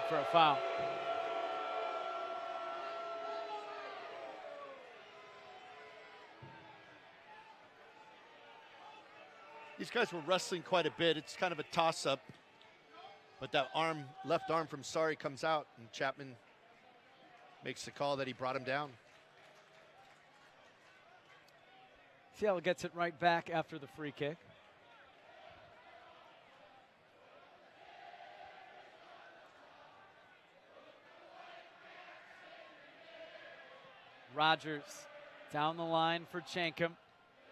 for a foul. These guys were wrestling quite a bit. It's kind of a toss-up. But that left arm from Sari comes out, and Chapman makes the call that he brought him down. Seattle gets it right back after the free kick. Rogers down the line for Chankum.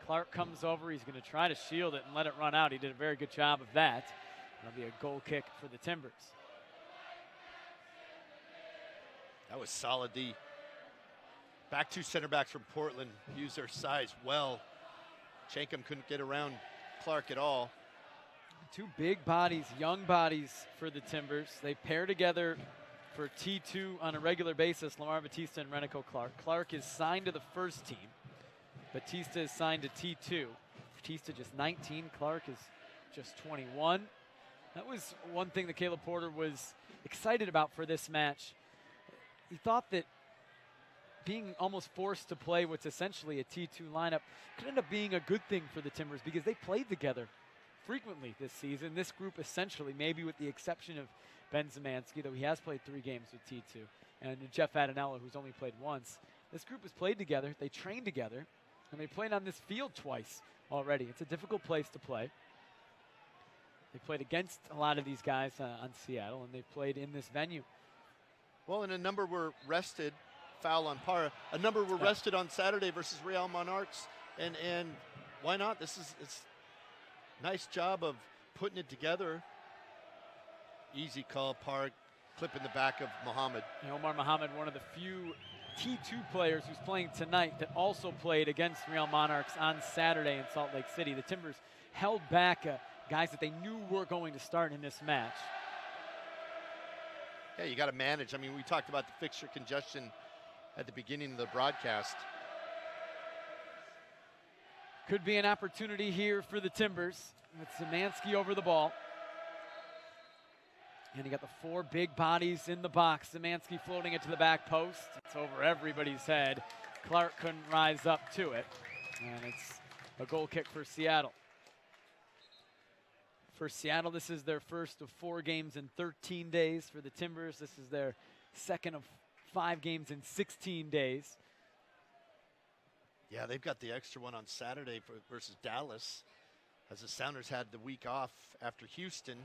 Clark comes over. He's going to try to shield it and let it run out. He did a very good job of that. That'll be a goal kick for the Timbers. That was solid. The back two center backs from Portland used their size well. Chankum couldn't get around Clark at all. Two big bodies, young bodies for the Timbers. They pair together for T2 on a regular basis, Lamar Batista and Renico Clark. Clark is signed to the first team. Batista is signed to T2. Batista just 19, Clark is just 21. That was one thing that Caleb Porter was excited about for this match. He thought that being almost forced to play what's essentially a T2 lineup could end up being a good thing for the Timbers because they played together frequently this season. This group essentially, maybe with the exception of Ben Zemanski, though he has played 3 games with T2, and Jeff Adanella, who's only played once. This group has played together, they trained together, and they played on this field twice already. It's a difficult place to play. They played against a lot of these guys on Seattle, and they've played in this venue. Well, and a number were rested, foul on Parra. A number were rested on Saturday versus Real Monarchs, and why not? It's nice job of putting it together. Easy call, Parra, clip in the back of Muhammad. And Omar Muhammad, one of the few T2 players who's playing tonight that also played against Real Monarchs on Saturday in Salt Lake City. The Timbers held back guys that they knew were going to start in this match. Yeah, you got to manage. I mean, we talked about the fixture congestion at the beginning of the broadcast. Could be an opportunity here for the Timbers with Zemanski over the ball. And you got the 4 big bodies in the box. Zemanski floating it to the back post. It's over everybody's head. Clark couldn't rise up to it. And it's a goal kick for Seattle. For Seattle, this is their first of 4 games in 13 days. For the Timbers, this is their second of 5 games in 16 days. Yeah, they've got the extra one on Saturday versus Dallas, as the Sounders had the week off after Houston.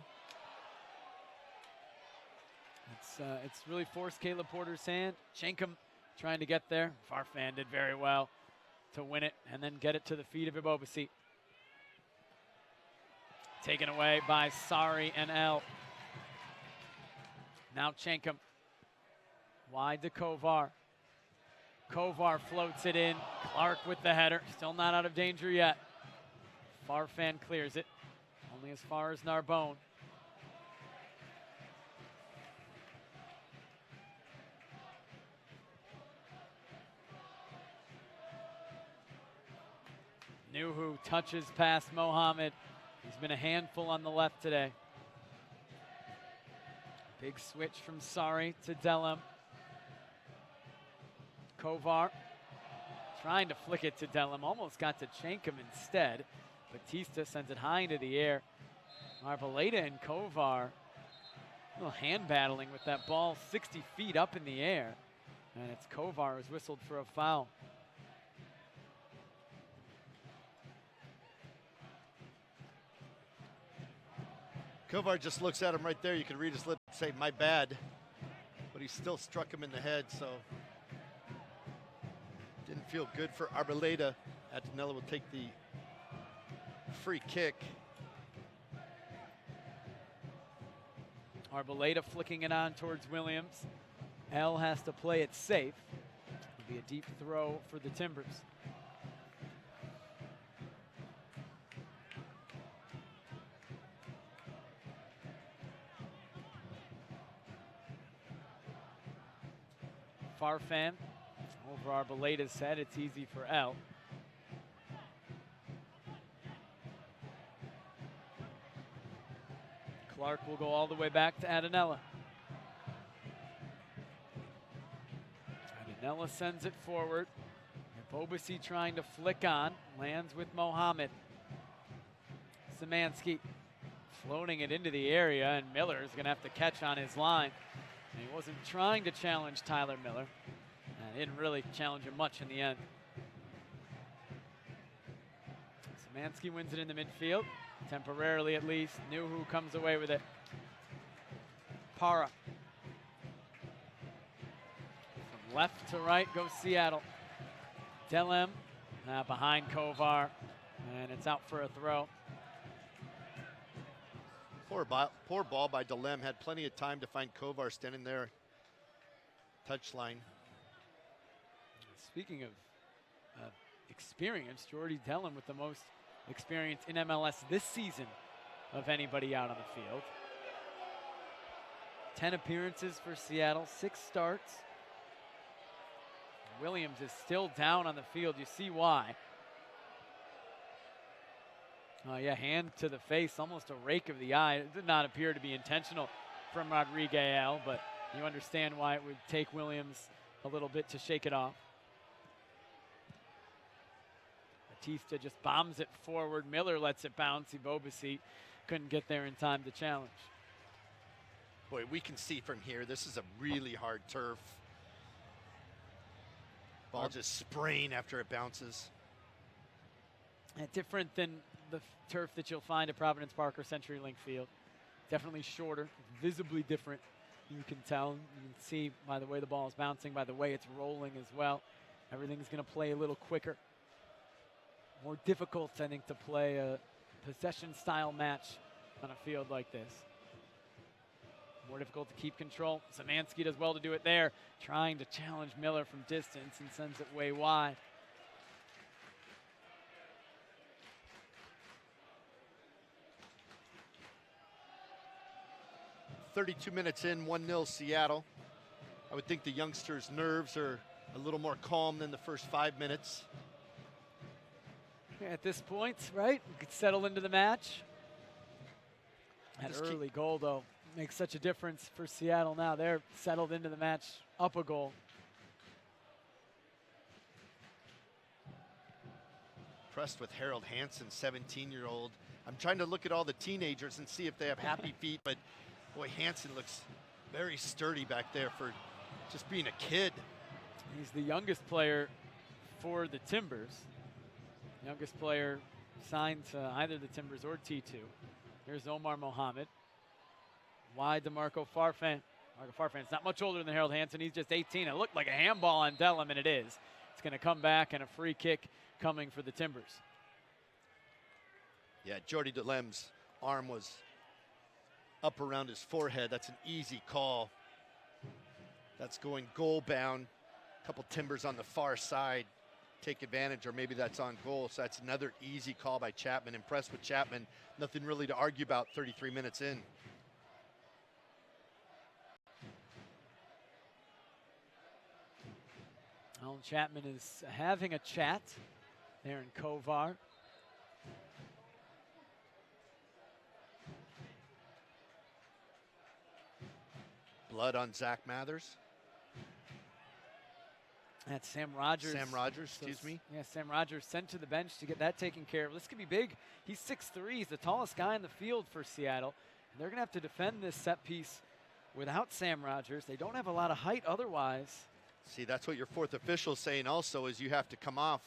It's really forced Caleb Porter's hand. Chankum trying to get there. Farfan did very well to win it and then get it to the feet of Ibobasi. Taken away by Sari and L. Now Chankum. Wide to Kovar. Kovar floats it in. Clark with the header. Still not out of danger yet. Farfan clears it. Only as far as Narbonne. Nuhu touches past Mohammed. He's been a handful on the left today. Big switch from Sari to Delem. Kovar trying to flick it to Delem. Almost got to Chankum instead. Batista sends it high into the air. Arboleda and Kovar a little hand battling with that ball 60 feet up in the air. And it's Kovar who's whistled for a foul. Kovar just looks at him right there. You can read his lips say, "My bad." But he still struck him in the head, so didn't feel good for Arboleda. Adanella will take the free kick. Arboleda flicking it on towards Williams. L has to play it safe. It'll be a deep throw for the Timbers. Farfan over Arboleda's head. It's easy for L. Clark will go all the way back to Adanella. Ella sends it forward. Bobasi trying to flick on. Lands with Mohammed. Szymanski floating it into the area, and Miller is going to have to catch on his line. And he wasn't trying to challenge Tyler Miller. And didn't really challenge him much in the end. Szymanski wins it in the midfield, temporarily at least. Nuhu comes away with it. Para. From left to right goes Seattle. Delem behind Kovar, and it's out for a throw. Poor ball by Delem. Had plenty of time to find Kovar standing there. Touchline. Speaking of experience, Jordy Delem with the most experience in MLS this season of anybody out on the field. 10 appearances for Seattle, 6 starts. Williams is still down on the field. You see why. Oh yeah, hand to the face, almost a rake of the eye. It did not appear to be intentional from Rodriguez, but you understand why it would take Williams a little bit to shake it off. Batista just bombs it forward. Miller lets it bounce. Bobasi couldn't get there in time to challenge. Boy, we can see from here, this is a really hard turf. Ball just spraying after it bounces. Different than the turf that you'll find at Providence Park or CenturyLink Field. Definitely shorter, visibly different. You can tell, you can see by the way the ball is bouncing, by the way it's rolling as well. Everything's going to play a little quicker. More difficult, I think, to play a possession-style match on a field like this. More difficult to keep control. Szymanski does well to do it there, trying to challenge Miller from distance and sends it way wide. "32 minutes in, 1-0 Seattle. I would think the youngsters' nerves are a little more calm than the first 5 minutes. At this point, right, we could settle into the match. That early goal, though, makes such a difference for Seattle now. They're settled into the match, up a goal. Impressed with Harold Hansen, 17-year-old. I'm trying to look at all the teenagers and see if they have happy feet, but boy, Hansen looks very sturdy back there for just being a kid. He's the youngest player for the Timbers. Youngest player signed to either the Timbers or T2. Here's Omar Mohammed. Wide to Marco Farfan. Marco Farfan's not much older than Harold Hansen. He's just 18. It looked like a handball on Delem, and it is. It's going to come back, and a free kick coming for the Timbers. Yeah, Jordy Delem's arm was up around his forehead. That's an easy call. That's going goal bound. A couple Timbers on the far side take advantage, or maybe that's on goal. So that's another easy call by Chapman. Impressed with Chapman. Nothing really to argue about 33 minutes in. Alan Chapman is having a chat there in Kovar. Blood on Zach Mathers. That's Sam Rogers. Sam Rogers, excuse me. Yeah, Sam Rogers sent to the bench to get that taken care of. This could be big. He's 6'3". He's the tallest guy in the field for Seattle. And they're going to have to defend this set piece without Sam Rogers. They don't have a lot of height otherwise. See, that's what your fourth official is saying also, is you have to come off.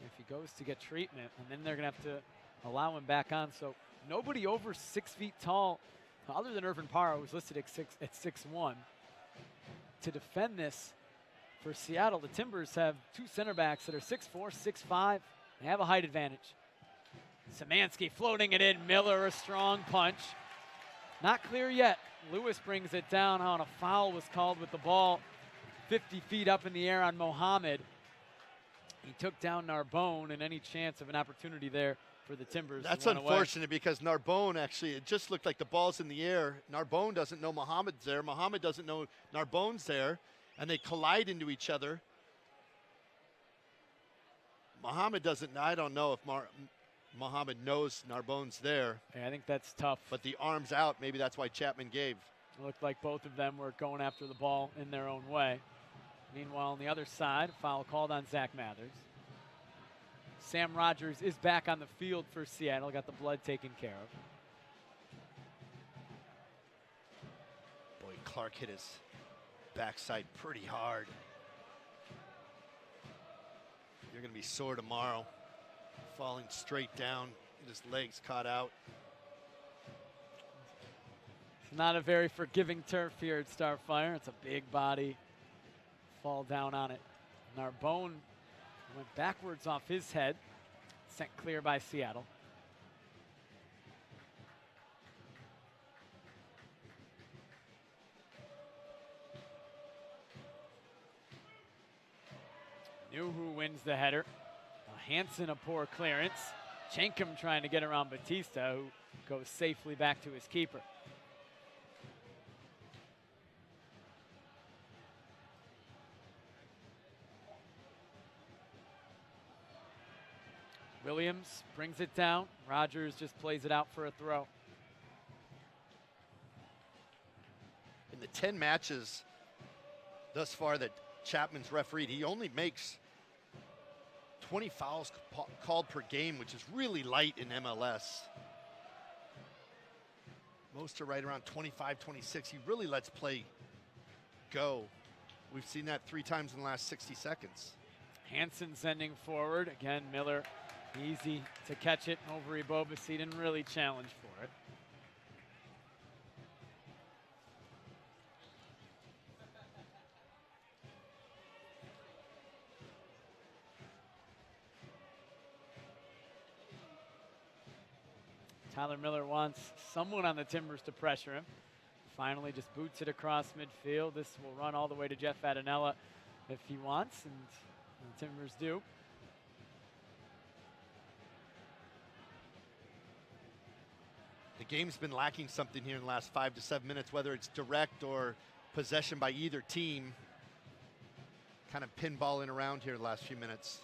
If he goes to get treatment, and then they're going to have to allow him back on. So nobody over 6 feet tall, other than Irvin Parra, who's listed at 6'1", to defend this. For Seattle, the Timbers have 2 center backs that are 6'4", 6'5". They have a height advantage. Szymanski floating it in. Miller, a strong punch. Not clear yet. Lewis brings it down on a foul was called with the ball 50 feet up in the air on Mohammed. He took down Narbonne, and any chance of an opportunity there for the Timbers. That's unfortunate because Narbonne actually, it just looked like the ball's in the air. Narbonne doesn't know Mohammed's there. Mohammed doesn't know Narbonne's there. And they collide into each other. Mohammed doesn't, I don't know if Mohammed knows Narbonne's there. Yeah, I think that's tough. But the arm's out, maybe that's why Chapman gave. It looked like both of them were going after the ball in their own way. Meanwhile, on the other side, foul called on Zach Mathers. Sam Rogers is back on the field for Seattle, got the blood taken care of. Boy, Clark hit his backside pretty hard. You're going to be sore tomorrow. Falling straight down, get his legs caught out. It's not a very forgiving turf here at Starfire. It's a big body. Fall down on it. Narbonne went backwards off his head. Sent clear by Seattle. Nuhu wins the header. Hansen a poor clearance. Chenkum trying to get around Batista, who goes safely back to his keeper. Williams brings it down. Rogers just plays it out for a throw. In the 10 matches thus far that Chapman's refereed, he only makes 20 fouls called per game, which is really light in MLS. Most are right around 25, 26. He really lets play go. We've seen that 3 times in the last 60 seconds. Hansen sending forward. Again, Miller easy to catch it over Ibobas. He didn't really challenge for it. Tyler Miller wants someone on the Timbers to pressure him. Finally just boots it across midfield. This will run all the way to Jeff Adanella if he wants, and the Timbers do. The game's been lacking something here in the last 5 to 7 minutes, whether it's direct or possession by either team. Kind of pinballing around here the last few minutes.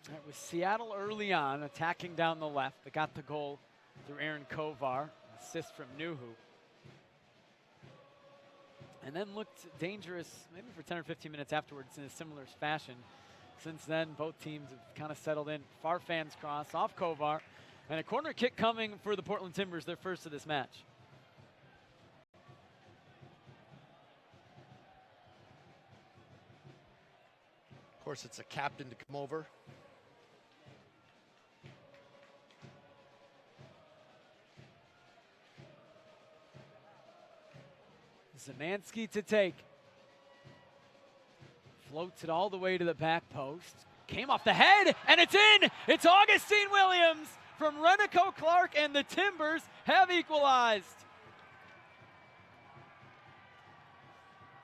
It was Seattle early on, attacking down the left. They got the goal through Aaron Kovar, assist from Nuhu. And then looked dangerous maybe for 10 or 15 minutes afterwards in a similar fashion. Since then, both teams have kind of settled in. Farfan's cross off Kovar, and a corner kick coming for the Portland Timbers, their first of this match. Of course, it's a captain to come over. Zemansky to take. Floats it all the way to the back post. Came off the head, and it's in! It's Augustine Williams from Renico Clark, and the Timbers have equalized.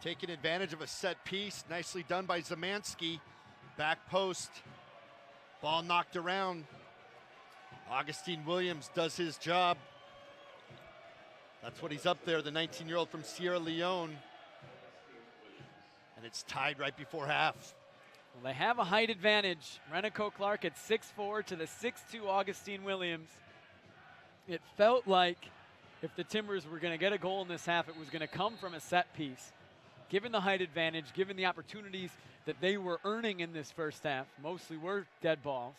Taking advantage of a set piece. Nicely done by Zemansky. Back post. Ball knocked around. Augustine Williams does his job. That's what he's up there, the 19-year-old from Sierra Leone. And it's tied right before half. Well, they have a height advantage. Renico Clark at 6'4" to the 6'2" Augustine Williams. It felt like if the Timbers were going to get a goal in this half, it was going to come from a set piece. Given the height advantage, given the opportunities that they were earning in this first half, mostly were dead balls.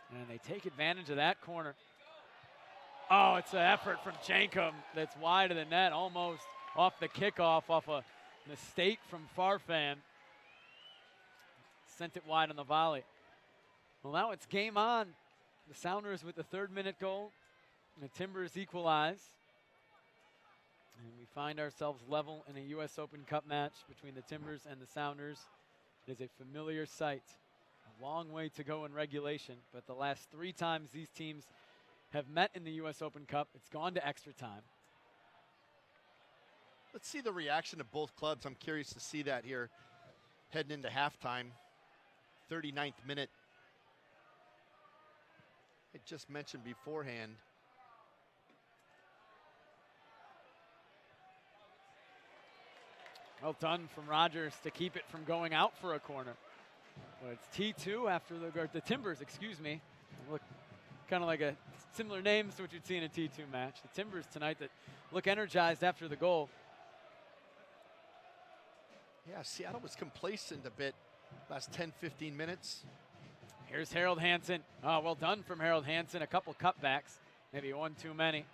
And they take advantage of that corner. Oh, it's an effort from Jankum that's wide of the net, almost off the kickoff, off a mistake from Farfan. Sent it wide on the volley. Well, now it's game on. The Sounders with the 3rd-minute goal. And the Timbers equalize. And we find ourselves level in a U.S. Open Cup match between the Timbers and the Sounders. It is a familiar sight. A long way to go in regulation, but the last 3 times these teams have met in the U.S. Open Cup, it's gone to extra time. Let's see the reaction of both clubs. I'm curious to see that here heading into halftime. 39th minute. I just mentioned beforehand. Well done from Rogers to keep it from going out for a corner. But it's T2 after the Timbers, excuse me. Look kind of like a similar names to what you'd see in a T2 match. The Timbers tonight that look energized after the goal. Yeah, Seattle was complacent a bit last 10, 15 minutes. Here's Harold Hansen. Oh, well done from Harold Hansen. A couple cutbacks, maybe one too many,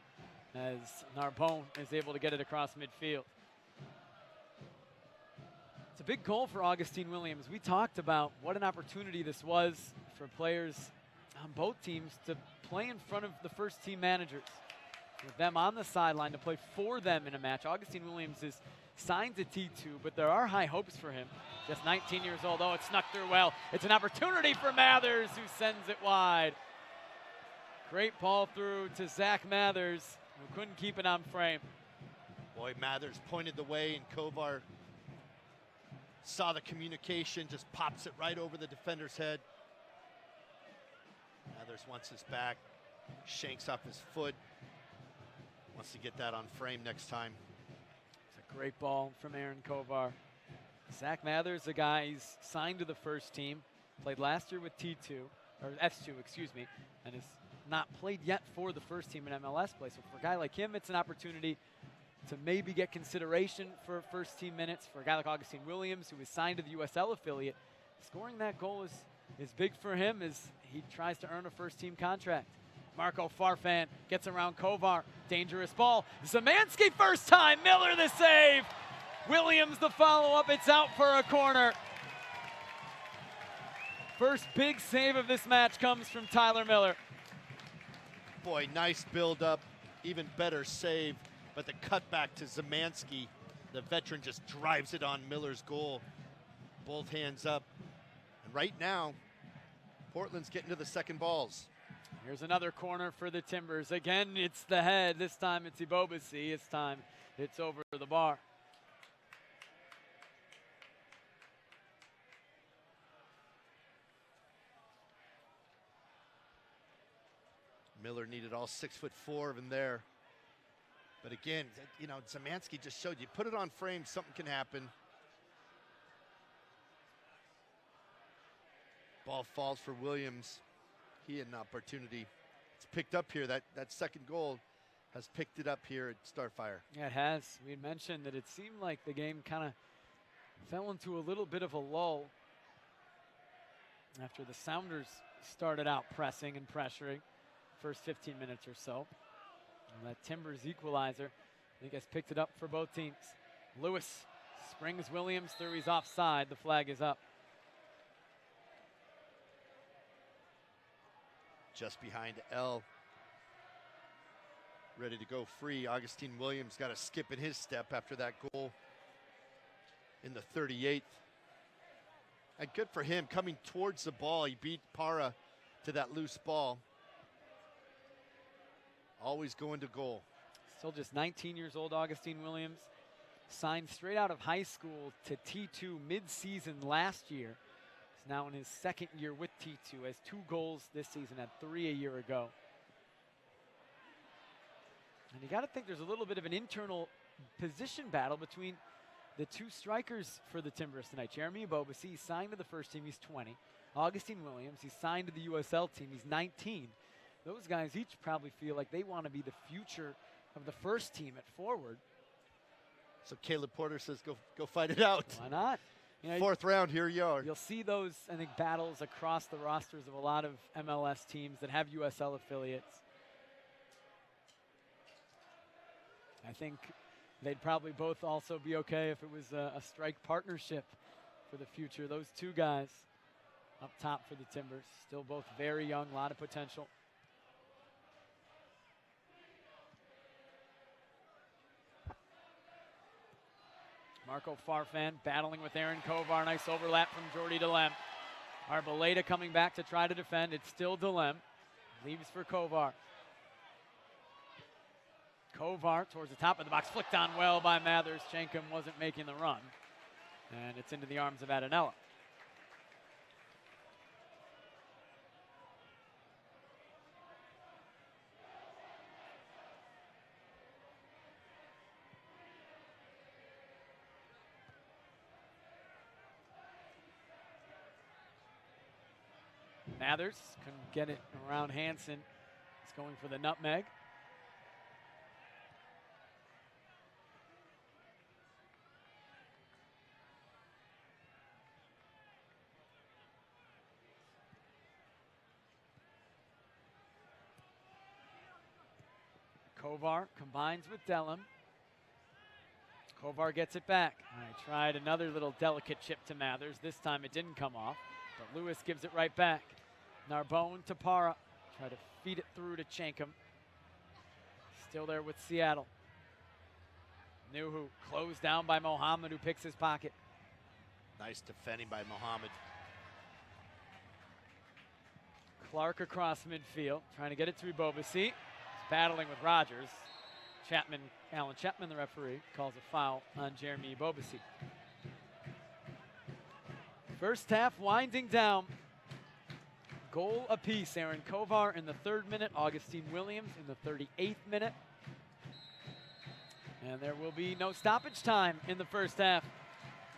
as Narbonne is able to get it across midfield. It's a big goal for Augustine Williams. We talked about what an opportunity this was for players on both teams to play in front of the first team managers, with them on the sideline to play for them in a match. Augustine Williams is signed to T2, but there are high hopes for him. Just 19 years old. Oh, it snuck through well. It's an opportunity for Mathers, who sends it wide. Great ball through to Zach Mathers, who couldn't keep it on frame. Boy, Mathers pointed the way, and Kovar saw the communication, just pops it right over the defender's head. Mathers wants his back, shanks off his foot. Wants to get that on frame next time. It's a great ball from Aaron Kovar. Zach Mathers, a guy, he's signed to the first team, played last year with T2, or S2, excuse me, and has not played yet for the first team in MLS play. So for a guy like him, it's an opportunity to maybe get consideration for first team minutes. For a guy like Augustine Williams, who is signed to the USL affiliate, scoring that goal is big for him as he tries to earn a first team contract. Marco Farfan gets around Kovar. Dangerous ball. Zemansky first time. Miller the save. Williams the follow-up. It's out for a corner. First big save of this match comes from Tyler Miller. Boy, nice build-up. Even better save. But the cutback to Zemansky, the veteran, just drives it on Miller's goal. Both hands up. And right now, Portland's getting to the second balls. Here's another corner for the Timbers. Again, it's the head. This time it's Ibobasi. This time it's over the bar. Miller needed all 6'4" of him there. But again, you know, Zemansky just showed you, put it on frame, something can happen. Ball falls for Williams. He had an opportunity. It's picked up here. That second goal has picked it up here at Starfire. Yeah, it has. We had mentioned that it seemed like the game kind of fell into a little bit of a lull after the Sounders started out pressing and pressuring first 15 minutes or so. And that Timbers equalizer, I think, has picked it up for both teams. Lewis springs Williams through. He's offside. The flag is up. Just behind L. Ready to go free. Augustine Williams got a skip in his step after that goal in the 38th. And good for him, coming towards the ball. He beat Para to that loose ball. Always going to goal. Still just 19 years old, Augustine Williams. Signed straight out of high school to T2 mid-season last year. He's now in his second year with T2. Has 2 goals this season, had 3 a year ago. And you got to think there's a little bit of an internal position battle between the 2 strikers for the Timbers tonight. Jeremy Ibobasi, signed to the first team, he's 20. Augustine Williams, he's signed to the USL team, he's 19. Those guys each probably feel like they want to be the future of the first team at forward. So Caleb Porter says, go fight it out. Why not? You know, 4th round, here you are. You'll see those, I think, battles across the rosters of a lot of MLS teams that have USL affiliates. I think they'd probably both also be okay if it was a strike partnership for the future. Those 2 guys up top for the Timbers, still both very young, a lot of potential. Marco Farfan battling with Aaron Kovar. Nice overlap from Jordy Delem. Arboleda coming back to try to defend. It's still Delem. Leaves for Kovar. Kovar towards the top of the box. Flicked on well by Mathers. Chenkum wasn't making the run. And it's into the arms of Adanella. Mathers couldn't get it around Hansen. He's going for the nutmeg. Kovar combines with Dellum. Kovar gets it back. I tried another little delicate chip to Mathers. This time it didn't come off, but Lewis gives it right back. Narbonne to Para. Try to feed it through to Chankum. Still there with Seattle. Nuhu closed down by Mohammed, who picks his pocket. Nice defending by Mohammed. Clark across midfield, trying to get it to Ibobasi. He's battling with Rogers. Alan Chapman, the referee, calls a foul on Jeremy Ibobasi. First half winding down. Goal apiece. Aaron Kovar in the 3rd minute, Augustine Williams in the 38th minute. And there will be no stoppage time in the first half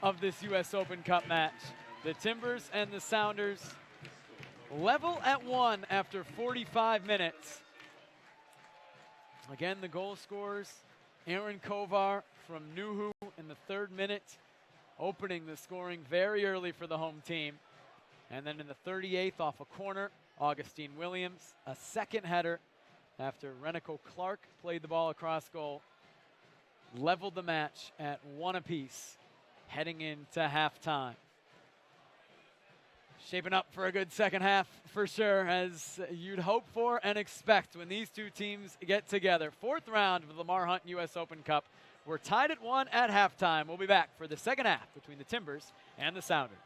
of this U.S. Open Cup match. The Timbers and the Sounders level at 1 after 45 minutes. Again, the goal scorers, Aaron Kovar from Nuhu in the 3rd minute, opening the scoring very early for the home team. And then in the 38th, off a corner, Augustine Williams, a second header after Renico Clark played the ball across goal, leveled the match at 1 apiece, heading into halftime. Shaping up for a good second half for sure, as you'd hope for and expect when these two teams get together. 4th round of the Lamar Hunt U.S. Open Cup. We're tied at 1 at halftime. We'll be back for the second half between the Timbers and the Sounders.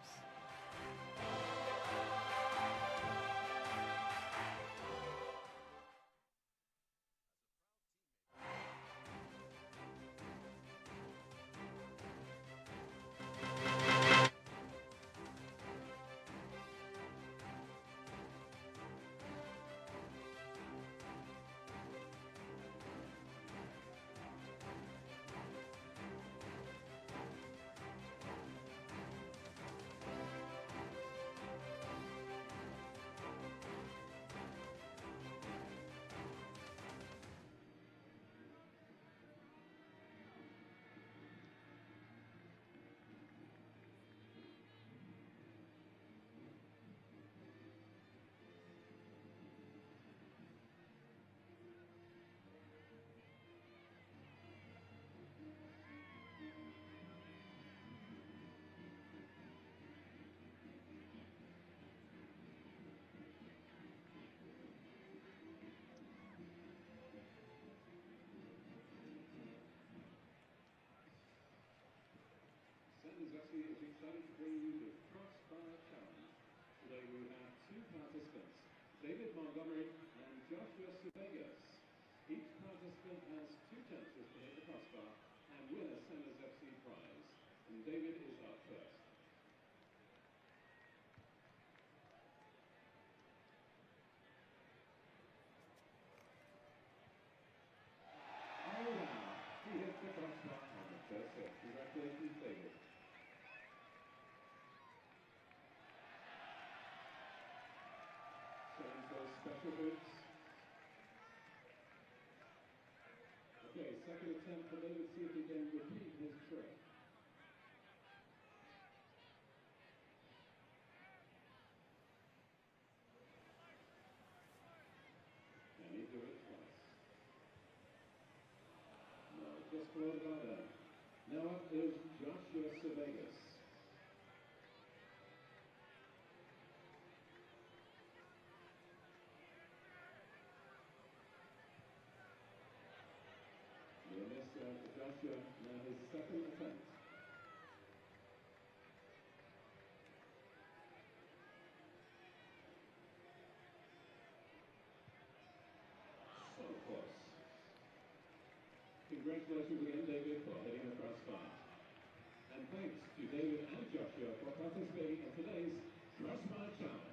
Is excited to bring you the Crossbar Challenge. Today we have 2 participants, David Montgomery and Joshua Suvegas. Each participant has 2 chances to hit the crossbar and win a Sanders FC prize. And David is up first. Oh wow, he hits the crossbar on the first hit. Congratulations, David. Those special boots. Okay, second attempt for David. See if he can repeat his trick. Can he do it twice? No, just below the bar there. Now up is Joshua Suvegas. Joshua, now his second attempt. So close. Congratulations again, David, for hitting the crossbar. And thanks to David and Joshua for participating in today's Crossbar Challenge.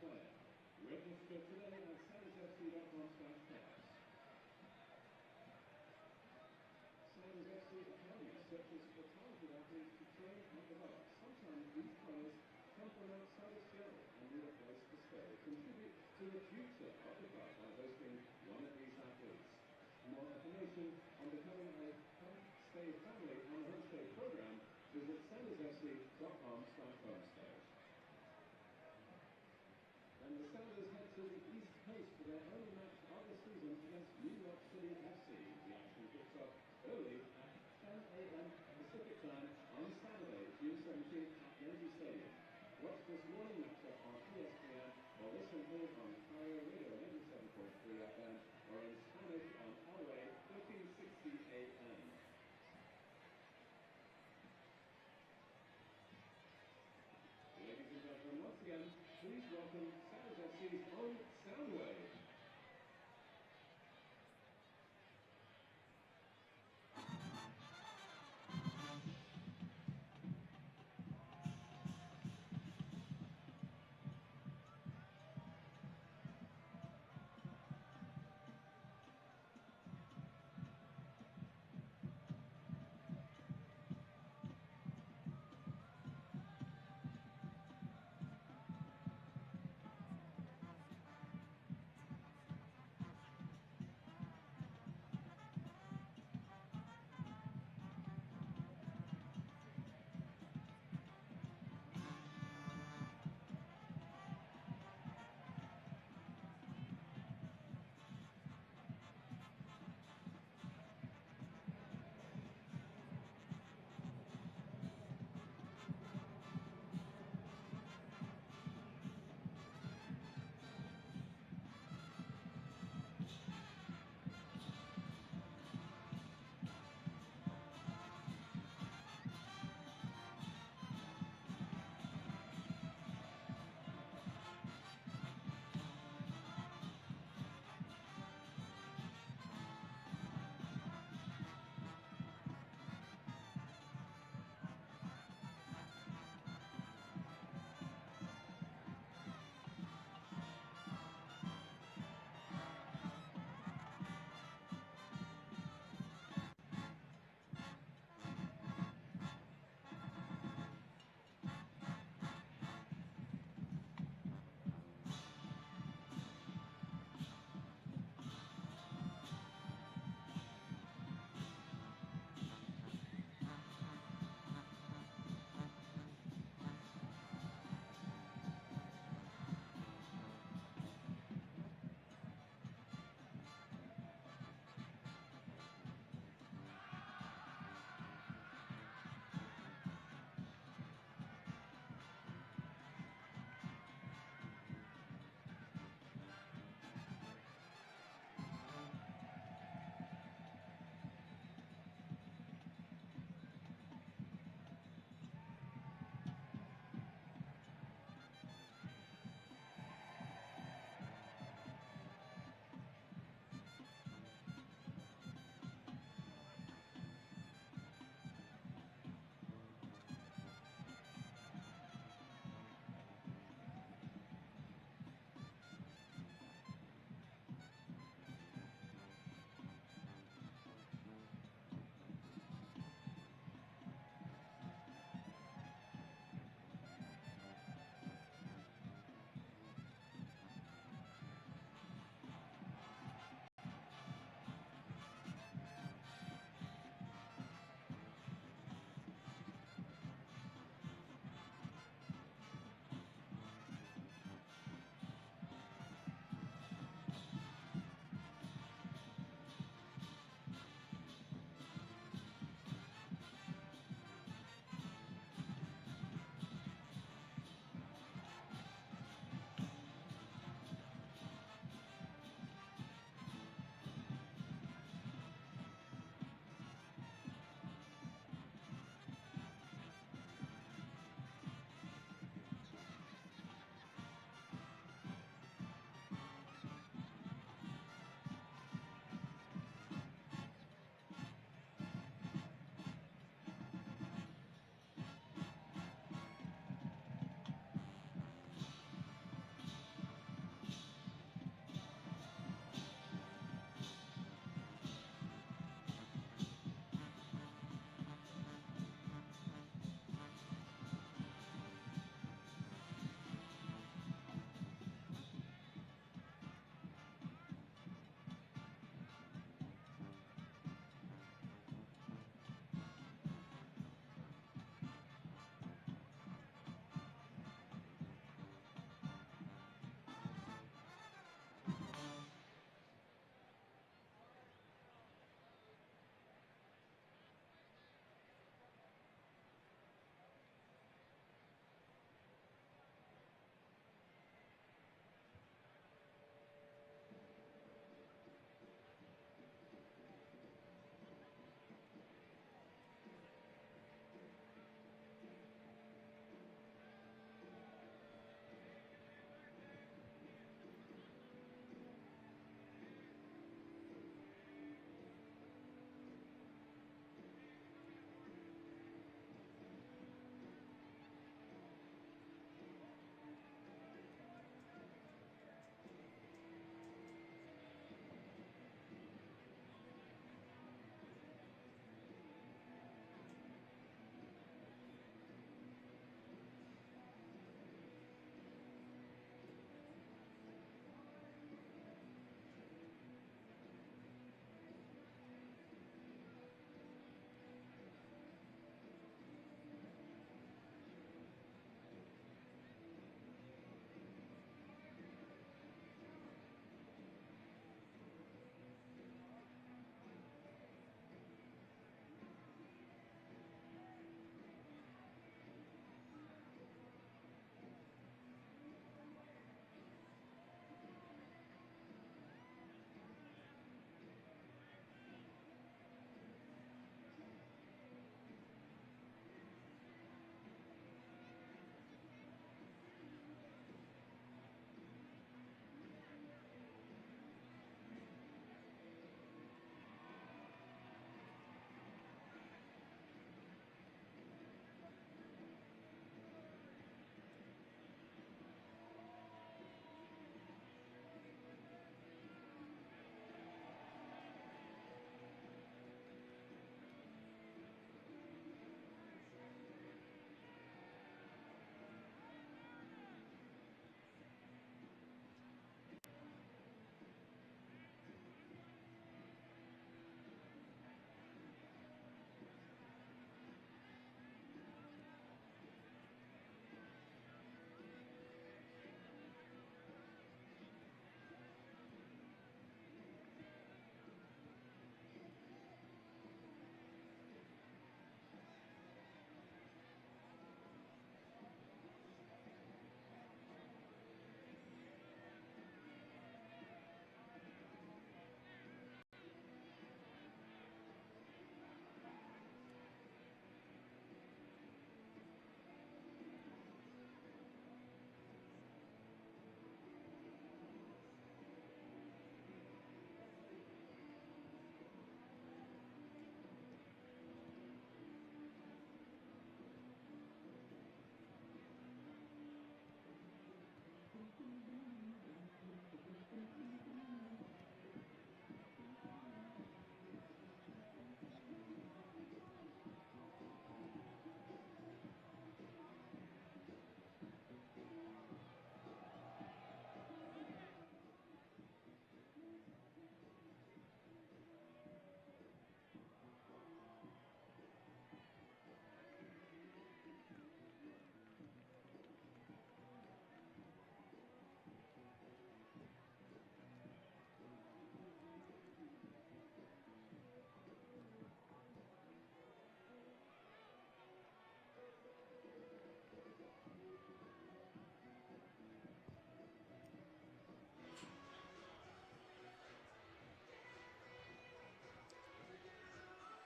player. Register today at sandfc.com/players. Sanders FC Academy searches for talented athletes to train and develop. Sometimes these players come from outside of Seattle and need a place to stay. Contribute to the future of the club by hosting one of these athletes. More information on becoming a Homestay family and the Homestay program, visit sandersfc.com/homestay. And the Sounders head to the East Coast for their only match of the season against New York City FC. The action kicks off early at 10 a.m. Pacific time on Saturday, June 17th at Yankee Stadium. Watch this morning matchup on ESPN or listen in on Carrier Radio 87.3 FM or in Spanish on LA 1360 AM. Ladies and gentlemen, once again, please welcome Sounders FC's own Soundwave.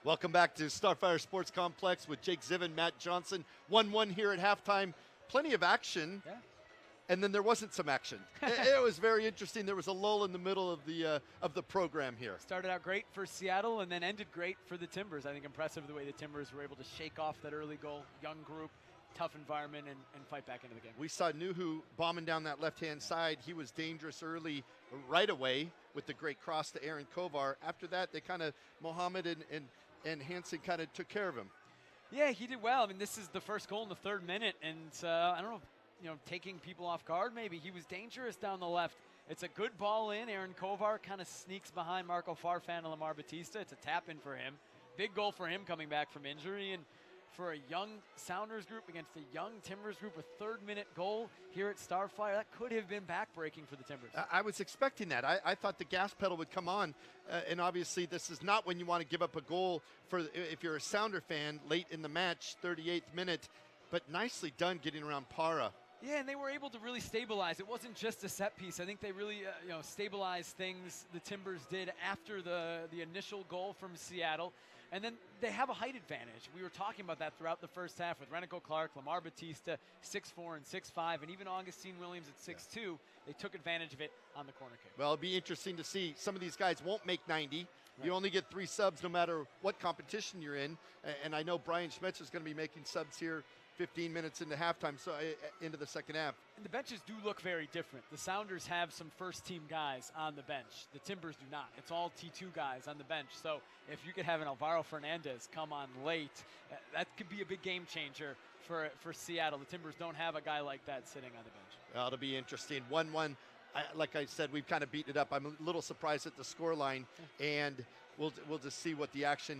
Welcome back to Starfire Sports Complex with Jake Zivin, Matt Johnson. 1-1 here at halftime. Plenty of action. Yeah. And then there wasn't some action. It was very interesting. There was a lull in the middle of the program here. Started out great for Seattle and then ended great for the Timbers. I think impressive the way the Timbers were able to shake off that early goal. Young group, tough environment, and fight back into the game. We saw Nuhu bombing down that left-hand side. He was dangerous early, right away, with the great cross to Aaron Kovar. After that, they kind of, Mohammed and Hansen kind of took care of him. Yeah, he did well. I mean, this is the first goal in the 3rd minute, and I don't know, taking people off guard maybe. He was dangerous down the left. It's a good ball in. Aaron Kovar kind of sneaks behind Marco Farfan and Lamar Batista. It's a tap in for him. Big goal for him coming back from injury, and for a young Sounders group against a young Timbers group, a 3rd-minute goal here at Starfire, that could have been back-breaking for the Timbers. I was expecting that. I thought the gas pedal would come on, and obviously this is not when you want to give up a goal for if you're a Sounder fan late in the match, 38th minute, but nicely done getting around Para. Yeah, and they were able to really stabilize. It wasn't just a set piece. I think they really stabilized things, the Timbers did, after the initial goal from Seattle. And then they have a height advantage. We were talking about that throughout the first half with Renico Clark, Lamar Batista, 6'4" and 6'5", and even Augustine Williams at 6'2". They took advantage of it on the corner kick. Well, it'll be interesting to see. Some of these guys won't make 90. Right. You only get 3 subs no matter what competition you're in. And I know Brian Schmetzer is going to be making subs here 15 minutes into halftime, so into the second half. And the benches do look very different. The Sounders have some first-team guys on the bench. The Timbers do not. It's all T2 guys on the bench. So if you could have an Alvaro Fernandez come on late, that could be a big game changer for Seattle. The Timbers don't have a guy like that sitting on the bench. Well, it'll be interesting. 1-1. Like I said, we've kind of beaten it up. I'm a little surprised at the scoreline, and we'll just see what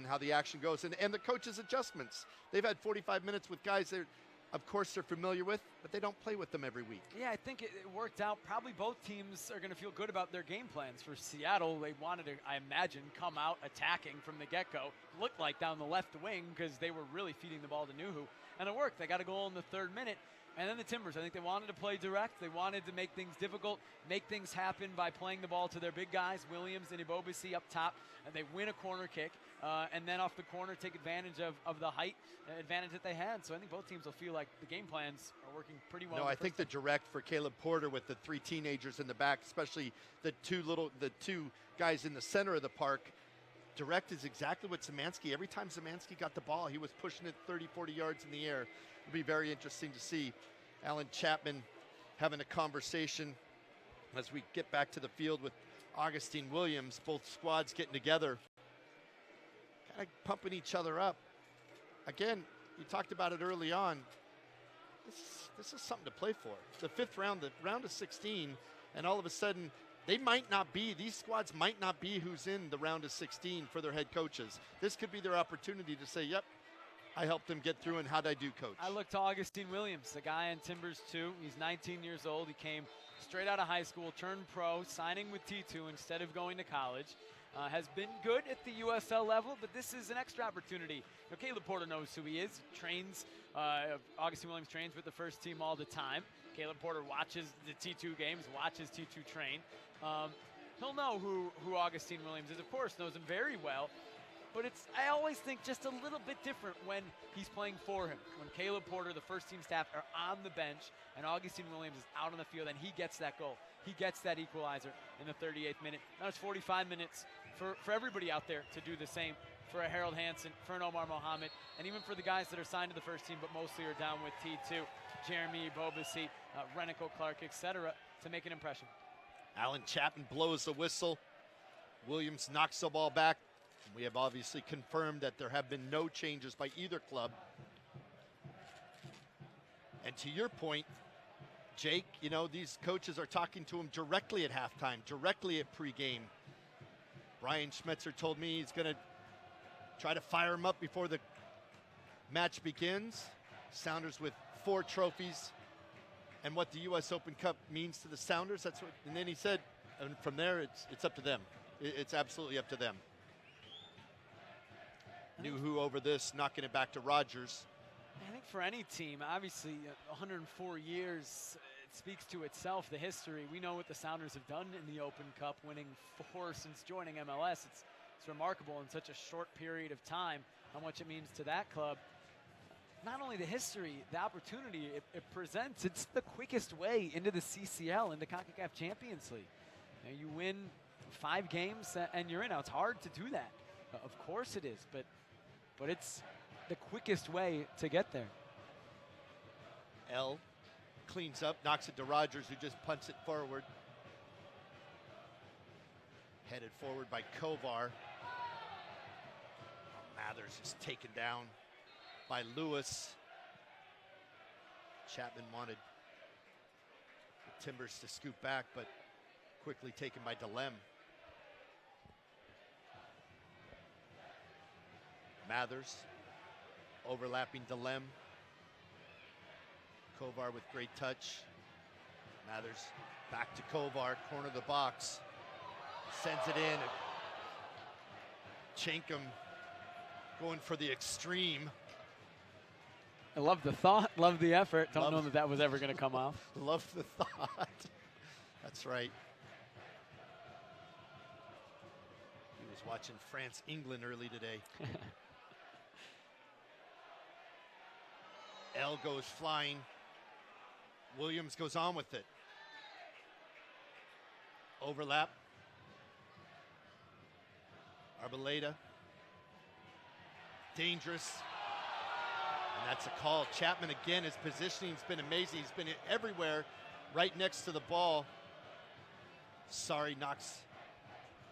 how the action goes, and the coaches' adjustments. They've had 45 minutes with guys that, of course, they're familiar with, but they don't play with them every week. Yeah, I think it worked out. Probably both teams are going to feel good about their game plans. For Seattle, they wanted to, I imagine, come out attacking from the get-go. Looked like down the left wing because they were really feeding the ball to Nuhu, and it worked. They got a goal in the 3rd minute. And then the Timbers, I think they wanted to play direct. They wanted to make things difficult, make things happen by playing the ball to their big guys, Williams and Ibobisi up top, and they win a corner kick. And then off the corner, take advantage of the height advantage that they had. So I think both teams will feel like the game plans are working pretty well. No, I think the direct for Caleb Porter with the 3 teenagers in the back, especially the two guys in the center of the park, direct is exactly what Szymanski, every time Szymanski got the ball, he was pushing it 30, 40 yards in the air. It'll be very interesting to see Alan Chapman having a conversation as we get back to the field with Augustine Williams, both squads getting together, kind of pumping each other up. Again, you talked about it early on. This is something to play for. The 5th round, the round of 16, and all of a sudden, these squads might not be who's in the round of 16 for their head coaches. This could be their opportunity to say, yep, I helped them get through, and how'd I do, coach? I look to Augustine Williams, the guy in Timbers 2. He's 19 years old. He came straight out of high school, turned pro, signing with T2 instead of going to college. Has been good at the USL level, but this is an extra opportunity. Caleb Porter knows who he is, trains, Augustine Williams trains with the first team all the time. Caleb Porter watches the T2 games, watches T2 train. He'll know who Augustine Williams is, of course, knows him very well. But I always think just a little bit different when he's playing for him. When Caleb Porter, the first team staff, are on the bench and Augustine Williams is out on the field and he gets that goal. He gets that equalizer in the 38th minute. Now it's 45 minutes for everybody out there to do the same. For a Harold Hansen, for an Omar Mohammed, and even for the guys that are signed to the first team but mostly are down with T2. Jeremy Bobasi, Renico Clark, etc. to make an impression. Alan Chapman blows the whistle. Williams knocks the ball back. We have obviously confirmed that there have been no changes by either club. And to your point, Jake, these coaches are talking to him directly at halftime, directly at pregame. Brian Schmetzer told me he's going to try to fire him up before the match begins. Sounders with 4 trophies and what the U.S. Open Cup means to the Sounders. And then he said, and from there, it's up to them. It's absolutely up to them. Nuhu over this, knocking it back to Rogers. I think for any team, obviously 104 years, it speaks to itself, the history. We know what the Sounders have done in the Open Cup, winning 4 since joining MLS. It's remarkable in such a short period of time how much it means to that club. Not only the history, the opportunity it presents, it's the quickest way into the CCL, into CONCACAF Champions League. You win 5 games and you're in. Now, it's hard to do that. Of course it is, but it's the quickest way to get there. L cleans up, knocks it to Rogers, who just punts it forward. Headed forward by Kovar. Mathers is taken down by Lewis. Chapman wanted the Timbers to scoot back, but quickly taken by DeLem. Mathers overlapping DeLem. Kovar with great touch. Mathers back to Kovar, corner of the box. Sends it in. Chinkum going for the extreme. I love the thought, love the effort. Don't know that was ever going to come off. Love the thought. That's right. He was watching France-England early today. L goes flying. Williams goes on with it. Overlap. Arboleda. Dangerous. And that's a call. Chapman again, his positioning's been amazing. He's been everywhere, right next to the ball. Sorry, knocks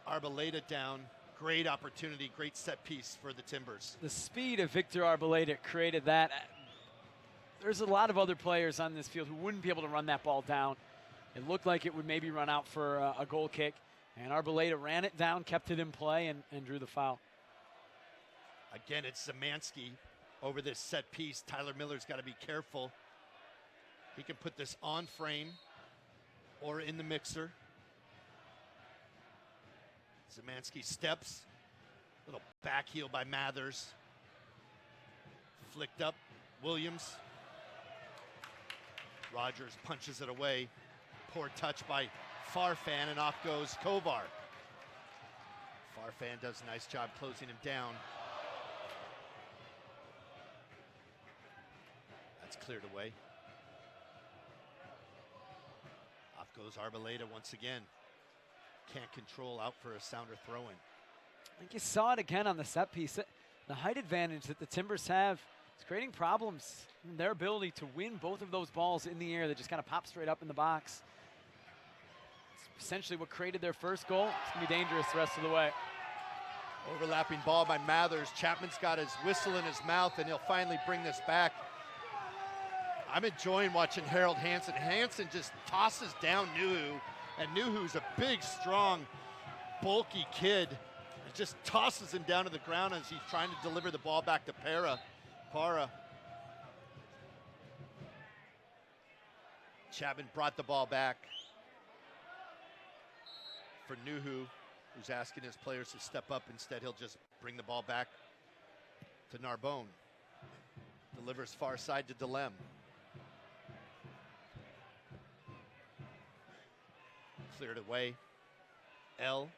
Arboleda down. Great opportunity, great set piece for the Timbers. The speed of Victor Arboleda created that. There's a lot of other players on this field who wouldn't be able to run that ball down. It looked like it would maybe run out for a goal kick. And Arboleda ran it down, kept it in play, and drew the foul. Again, it's Zemansky over this set piece. Tyler Miller's got to be careful. He can put this on frame or in the mixer. Zemansky steps. Little back heel by Mathers. Flicked up. Williams. Rogers punches it away. Poor touch by Farfan, and off goes Kovar. Farfan does a nice job closing him down. That's cleared away. Off goes Arboleda once again. Can't control, out for a sounder throw-in. I think you saw it again on the set piece. The height advantage that the Timbers have is creating problems in their ability to win both of those balls in the air that just kind of pop straight up in the box. It's essentially what created their first goal. It's going to be dangerous the rest of the way. Overlapping ball by Mathers. Chapman's got his whistle in his mouth, and he'll finally bring this back. I'm enjoying watching Harold Hansen. Hansen just tosses down Nuhu, and Nuhu's a big, strong, bulky kid. It just tosses him down to the ground as he's trying to deliver the ball back to Para. Chapman brought the ball back for Nuhu, who's asking his players to step up. Instead, he'll just bring the ball back to Narbonne. Delivers far side to DeLem. Cleared away. L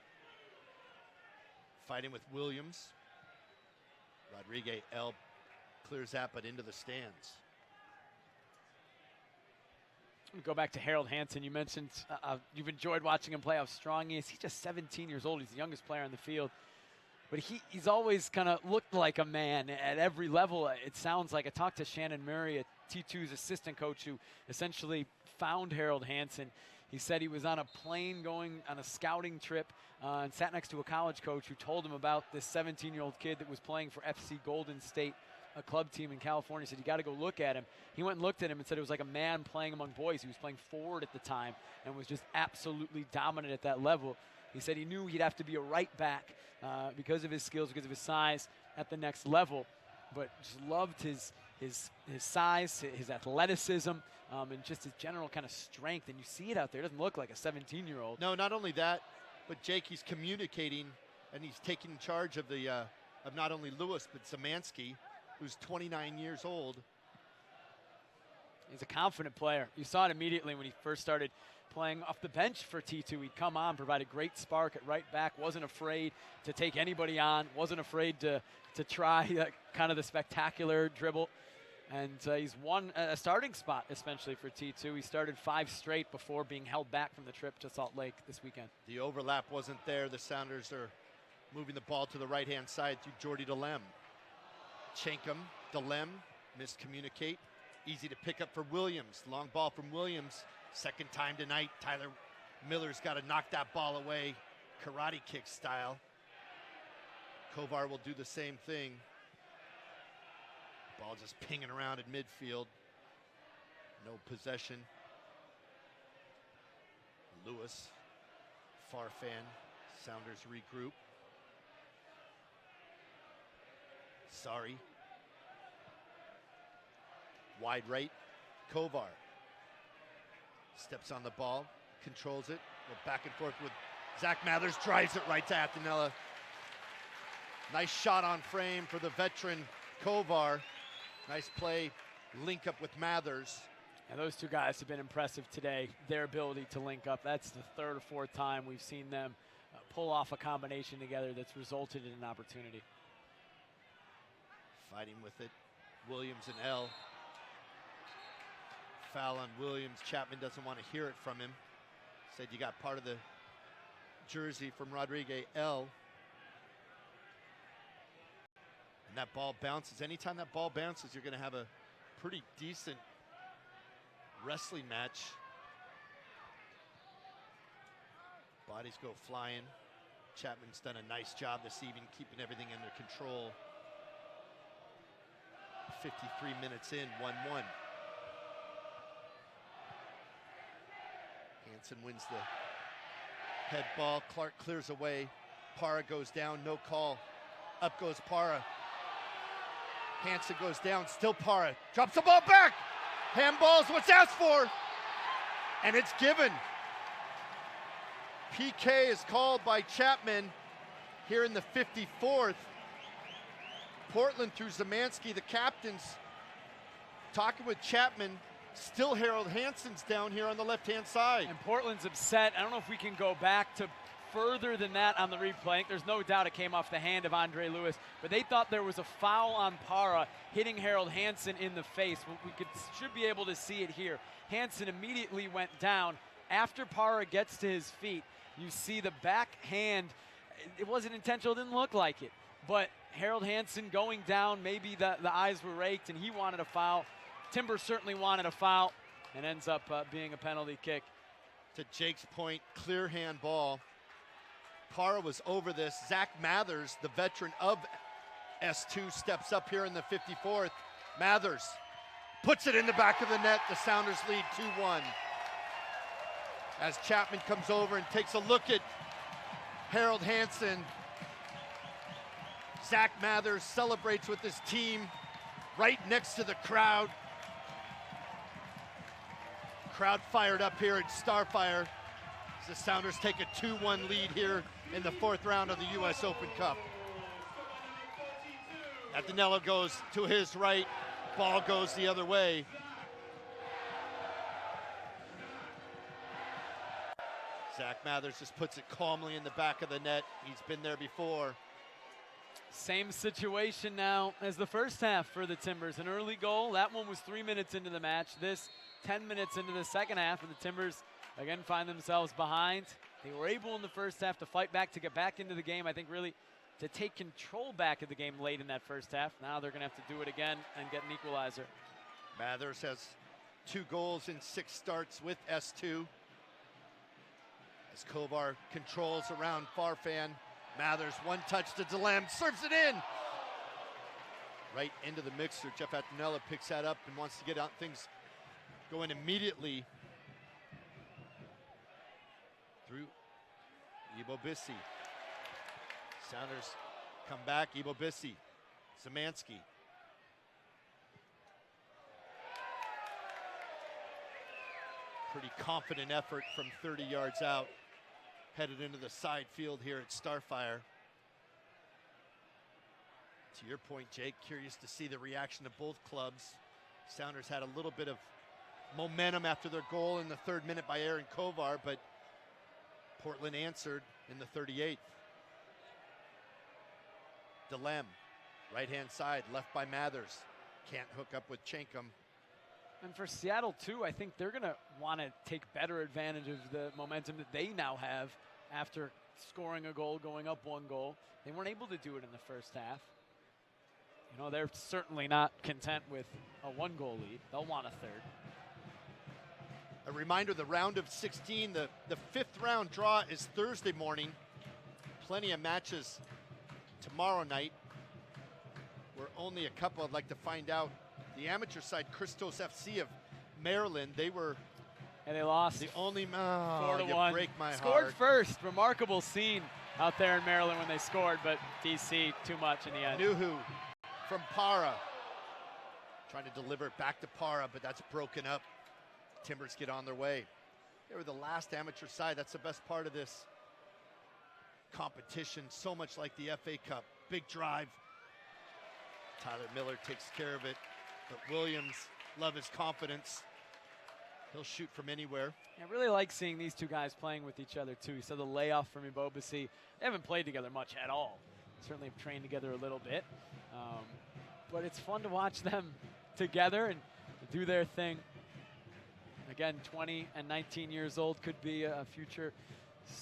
fighting with Williams. Rodriguez. L clears that, but into the stands. Go back to Harold Hansen. You mentioned you've enjoyed watching him play, how strong he is. He's just 17 years old. He's the youngest player on the field. But he's always kind of looked like a man at every level. It sounds like I talked to Shannon Murray, a T2's assistant coach, who essentially found Harold Hansen. He said he was on a plane going on a scouting trip and sat next to a college coach who told him about this 17-year-old kid that was playing for FC Golden State, a club team in California. He said, you got to go look at him. He went and looked at him and said it was like a man playing among boys. He was playing forward at the time and was just absolutely dominant at that level. He said he knew he'd have to be a right back because of his skills, because of his size at the next level, but just loved his size, his athleticism, and just his general kind of strength. And you see it out there. It doesn't look like a 17-year-old. No, not only that, but Jake, he's communicating, and he's taking charge of the of not only Lewis, but Zemansky, who's 29 years old. He's a confident player. You saw it immediately when he first started playing off the bench for T2. He'd come on, provide a great spark at right back, wasn't afraid to take anybody on, wasn't afraid to try kind of the spectacular dribble. And he's won a starting spot, essentially, for T2. He started 5 straight before being held back from the trip to Salt Lake this weekend. The overlap wasn't there. The Sounders are moving the ball to the right-hand side through Jordy DeLem. Chenkum, DeLem, miscommunicate. Easy to pick up for Williams. Long ball from Williams. Second time tonight. Tyler Miller's got to knock that ball away. Karate kick style. Kovar will do the same thing. Ball just pinging around at midfield. No possession. Lewis, Farfan, Sounders regroup. Sorry. Wide right, Kovar. Steps on the ball, controls it. Go back and forth with Zach Mathers, drives it right to Athanella. Nice shot on frame for the veteran Kovar. Nice play, link up with Mathers. And those two guys have been impressive today, their ability to link up. That's the 3rd or 4th time we've seen them pull off a combination together that's resulted in an opportunity. Fighting with it, Williams and L. Foul on Williams. Chapman doesn't want to hear it from him. Said you got part of the jersey from Rodriguez L. And that ball bounces. Anytime that ball bounces, you're going to have a pretty decent wrestling match. Bodies go flying. Chapman's done a nice job this evening keeping everything under control. 53 minutes in, 1-1. Hansen wins the head ball. Clark clears away. Parra goes down, no call. Up goes Parra. Hansen goes down, still Parra. Drops the ball back. Handball's what's asked for. And it's given. PK is called by Chapman here in the 54th. Portland through Zemansky, the captains, talking with Chapman. Still Harold Hansen's down here on the left-hand side. And Portland's upset. I don't know if we can go back to further than that on the replay. There's no doubt it came off the hand of Andre Lewis, but they thought there was a foul on Parra hitting Harold Hansen in the face. We should be able to see it here. Hansen immediately went down. After Parra gets to his feet, you see the back hand. It wasn't intentional, didn't look like it, but Harold Hansen going down, maybe the eyes were raked and he wanted a foul. Timber certainly wanted a foul and ends up being a penalty kick. To Jake's point, clear hand ball. Parra was over this. Zach Mathers, the veteran of S2, steps up here in the 54th. Mathers puts it in the back of the net. The Sounders lead 2-1. As Chapman comes over and takes a look at Harold Hansen, Zach Mathers celebrates with his team right next to the crowd. Crowd fired up here at Starfire as the Sounders take a 2-1 lead here in the 4th round of the U.S. Open Cup. Athanella goes to his right, ball goes the other way. Zach Mathers just puts it calmly in the back of the net. He's been there before. Same situation now as the first half for the Timbers. An early goal. That one was 3 minutes into the match. This 10 minutes into the second half, and the Timbers again find themselves behind. They were able in the first half to fight back, to get back into the game. I think really to take control back of the game late in that first half. Now they're going to have to do it again and get an equalizer. Mathers has 2 goals in 6 starts with S2. As Kovar controls around Farfan. Mathers, one touch to DeLem, serves it in. Right into the mixer. Jeff Athanella picks that up and wants to get out things going immediately. Through Ibo Bissi. Sounders come back, Ibo Bissi. Zemansky. Pretty confident effort from 30 yards out. Headed into the side field here at Starfire. To your point, Jake, curious to see the reaction of both clubs. Sounders had a little bit of momentum after their goal in the 3rd minute by Aaron Kovar, but Portland answered in the 38th. DeLem, right-hand side, left by Mathers. Can't hook up with Chenkum. And for Seattle, too, I think they're going to want to take better advantage of the momentum that they now have after scoring a goal, going up 1 goal. They weren't able to do it in the first half. You know, they're certainly not content with a 1-goal lead. They'll want a 3rd. A reminder, the round of 16, the 5th round draw is Thursday morning. Plenty of matches tomorrow night. We're only a couple I'd like to find out. The amateur side, Christos FC of Maryland, they were And they lost the only, 4-1. break my Scored heart. first. Remarkable scene out there in Maryland when they scored, but DC too much in the end. Nuhu from Para. Trying to deliver it back to Para, but that's broken up. Timbers get on their way. They were the last amateur side. That's the best part of this competition. So much like the FA Cup. Big drive. Tyler Miller takes care of it. But Williams, love his confidence. He'll shoot from anywhere. I really like seeing these two guys playing with each other, too. You saw the layoff from Ibobasi. They haven't played together much at all. Certainly have trained together a little bit. But it's fun to watch them together and do their thing. Again, 20 and 19 years old could be a future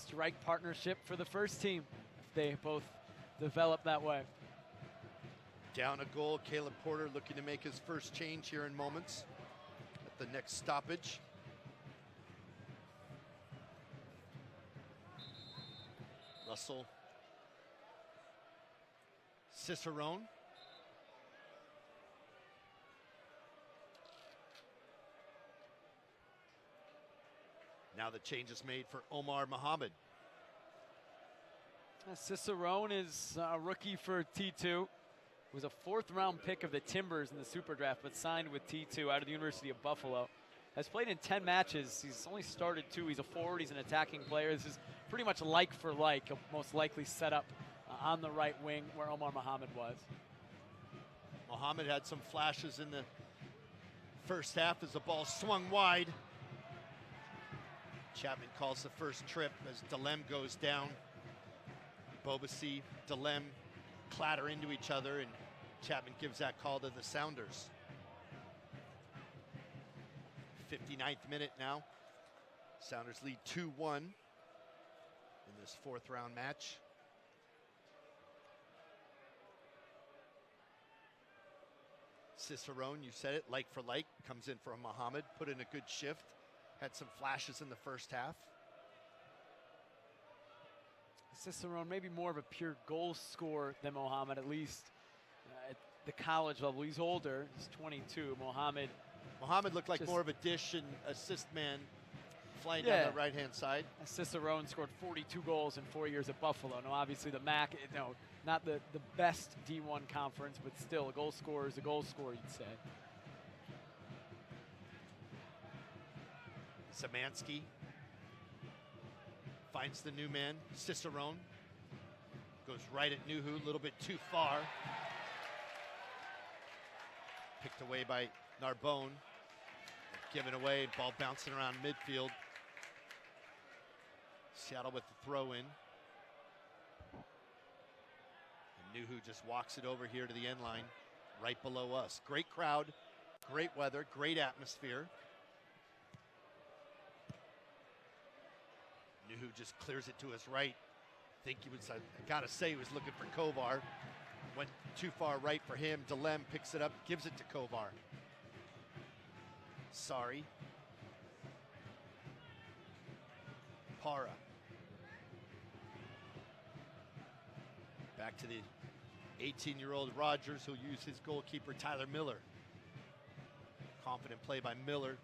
strike partnership for the first team if they both develop that way. Down a goal, Caleb Porter looking to make his first change here in moments at the next stoppage. Russell. Cicerone. Now the change is made for Omar Mohammed. Cicerone is a rookie for T2. Was a 4th round pick of the Timbers in the Super Draft, but signed with T2 out of the University of Buffalo. Has played in 10 matches. He's only started 2. He's a forward. He's an attacking player. This is pretty much like for like. He'll most likely set up on the right wing where Omar Mohammed was. Mohammed had some flashes in the first half as the ball swung wide. Chapman calls the first trip as DeLem goes down. Bobasi, DeLem clatter into each other, and Chapman gives that call to the Sounders. 59th minute now. Sounders lead 2-1 in this 4th round match. Cicerone, you said it, like for like, comes in for Mohammed, put in a good shift. Had some flashes in the first half. Cicerone maybe more of a pure goal scorer than Mohammed, at least at the college level. He's older, he's 22. Mohammed Looked like more of a dish and assist man flying Yeah. down the right-hand side. Cicerone scored 42 goals in 4 years at Buffalo. Now, obviously, the MAC, not the best D1 conference, but still, a goal scorer is a goal scorer, you'd say. Szymanski finds the new man, Cicerone. Goes right at Nuhu, a little bit too far. Picked away by Narbonne. Given away, ball bouncing around midfield. Seattle with the throw in. And Nuhu just walks it over here to the end line, right below us. Great crowd, great weather, great atmosphere. Nuhu just clears it to his right. I gotta say, he was looking for Kovar. Went too far right for him. DeLem picks it up, gives it to Kovar. Sorry. Para. Back to the 18-year-old Rogers, who'll use his goalkeeper, Tyler Miller. Confident play by Miller.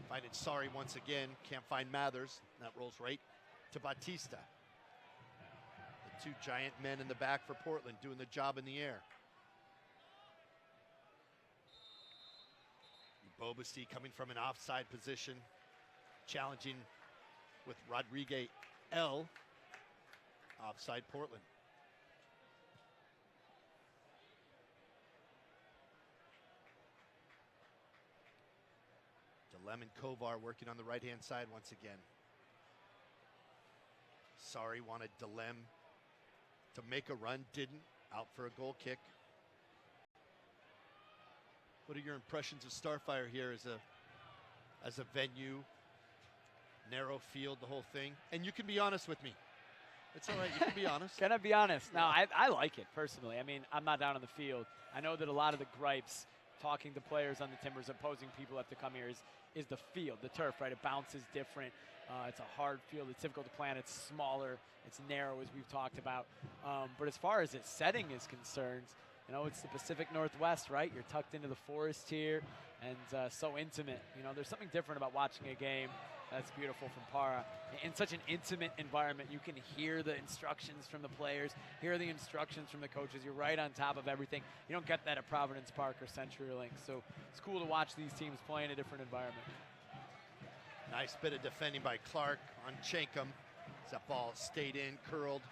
Finding Sorry once again. Can't find Mathers. That rolls right to Batista. The two giant men in the back for Portland doing the job in the air. Bobasi coming from an offside position. Challenging with Rodriguez L. Offside Portland. Lemon Kovar working on the right-hand side once again. Sorry, wanted Delem to make a run, didn't. Out for a goal kick. What are your impressions of Starfire here as a venue? Narrow field, the whole thing. And you can be honest with me. It's all right, you can be honest. Can I be honest? No, I like it personally. I mean, I'm not down on the field. I know that a lot of the gripes talking to players on the Timbers, opposing people have to come here is the field, the turf, right? It bounces different. It's a hard field. It's difficult to play on. It's smaller. It's narrow, as we've talked about. But as far as its setting is concerned, you know, it's the Pacific Northwest, right? You're tucked into the forest here and so intimate. You know, there's something different about watching a game. That's beautiful from Para. In such an intimate environment, you can hear the instructions from the players, hear the instructions from the coaches. You're right on top of everything. You don't get that at Providence Park or CenturyLink. So it's cool to watch these teams play in a different environment. Nice bit of defending by Clark on Chenkum. That ball stayed in, curled.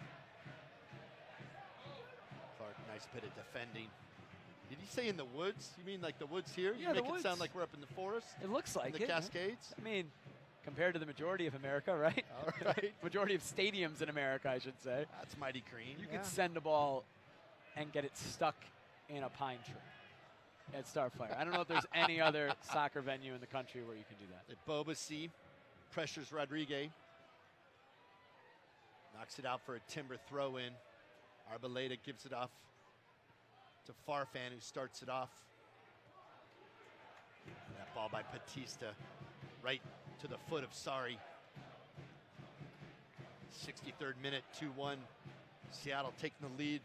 Clark, nice bit of defending. Did he say in the woods? You mean like the woods here? Yeah, you make the it woods. sound like we're up in the forest? It looks like in the Cascades? I mean, compared to the majority of America, right? All right. Majority of stadiums in America, I should say. That's mighty green. You could send a ball and get it stuck in a pine tree at Starfire. I don't know if there's any other soccer venue in the country where you can do that. Bobasi pressures Rodriguez. Knocks it out for a Timber throw-in. Arboleda gives it off to Farfan, who starts it off. That ball by Batista right to the foot of Sari. 63rd minute, 2-1. Seattle taking the lead.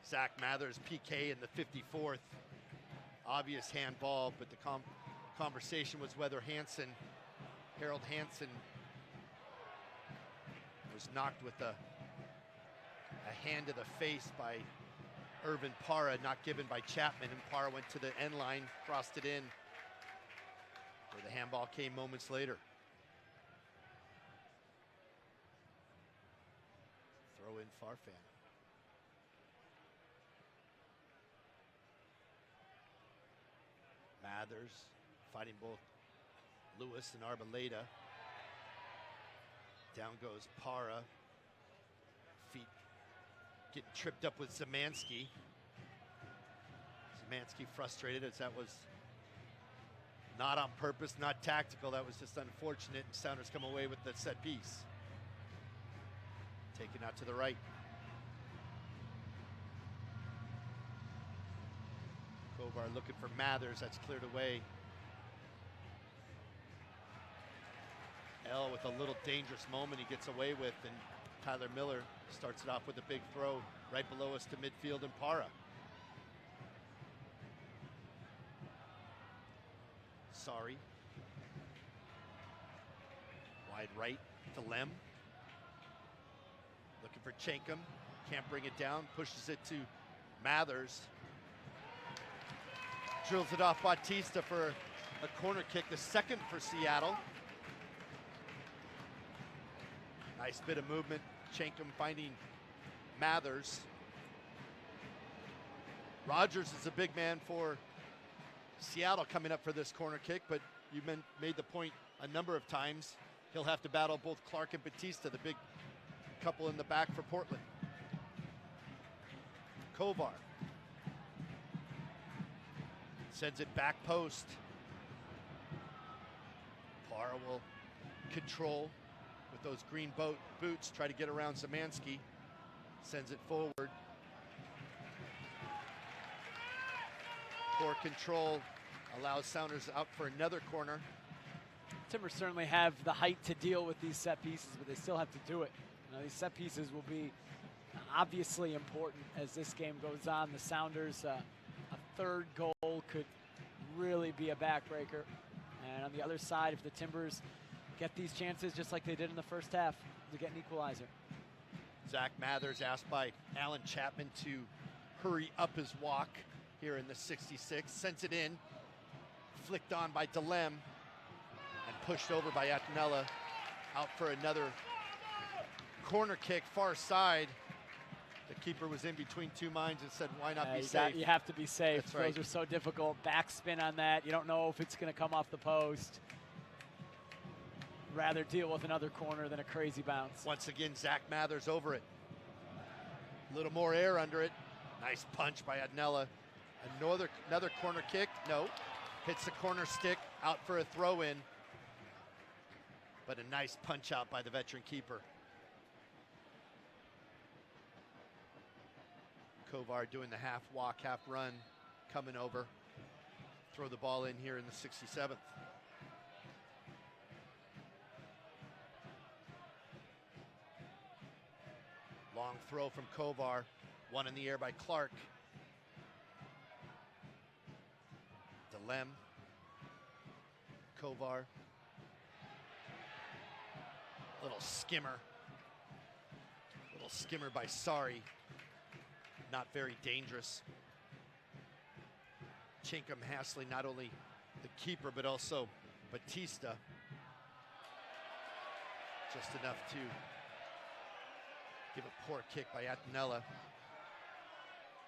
Zach Mathers, PK in the 54th. Obvious handball, but the conversation was whether Harold Hansen was knocked with a hand to the face by Irvin Para, not given by Chapman, and Para went to the end line, crossed it in, where the handball came moments later. Throw in Farfan. Mathers fighting both Lewis and Arboleda. Down goes Para. Feet getting tripped up with Zemansky. Zemansky frustrated, as that was not on purpose, not tactical. That was just unfortunate. Sounders come away with the set piece. Taken out to the right. Kovar looking for Mathers. That's cleared away. L with a little dangerous moment he gets away with, and Tyler Miller starts it off with a big throw right below us to midfield and Para. Sorry. Wide right to Lem. Looking for Chenkum. Can't bring it down. Pushes it to Mathers. Drills it off Batista for a corner kick, the second for Seattle. Nice bit of movement. Chenkum finding Mathers. Rogers is a big man for Seattle coming up for this corner kick, but you made the point a number of times. He'll have to battle both Clark and Batista, the big couple in the back for Portland. Kovar sends it back post. Para will control with those green boots, try to get around Zemansky. Sends it forward. Poor control allows Sounders out for another corner. Timbers certainly have the height to deal with these set pieces, but they still have to do it. You know, these set pieces will be obviously important as this game goes on. The Sounders, a third goal could really be a backbreaker. And on the other side, if the Timbers get these chances just like they did in the first half, to get an equalizer. Zach Mathers asked by Alan Chapman to hurry up his walk here in the 66. Sends it in, flicked on by Delem, and pushed over by Atenella. Out for another corner kick, far side. The keeper was in between two minds and said, why not be safe? You have to be safe. That's right. Those are so difficult. Backspin on that. You don't know if it's going to come off the post. rather deal with another corner than a crazy bounce. Once again, Zach Mathers over it. A little more air under it. Nice punch by Adnella. Another corner kick. No. Hits the corner stick. Out for a throw in. But a nice punch out by the veteran keeper. Kovar doing the half walk, half run. Coming over. Throw the ball in here in the 67th. Long throw from Kovar. One in the air by Clark. DeLem. Kovar. Little skimmer. Little skimmer by Sari. Not very dangerous. Chinkum hassling not only the keeper but also Batista. Just enough to give a poor kick by Atenella.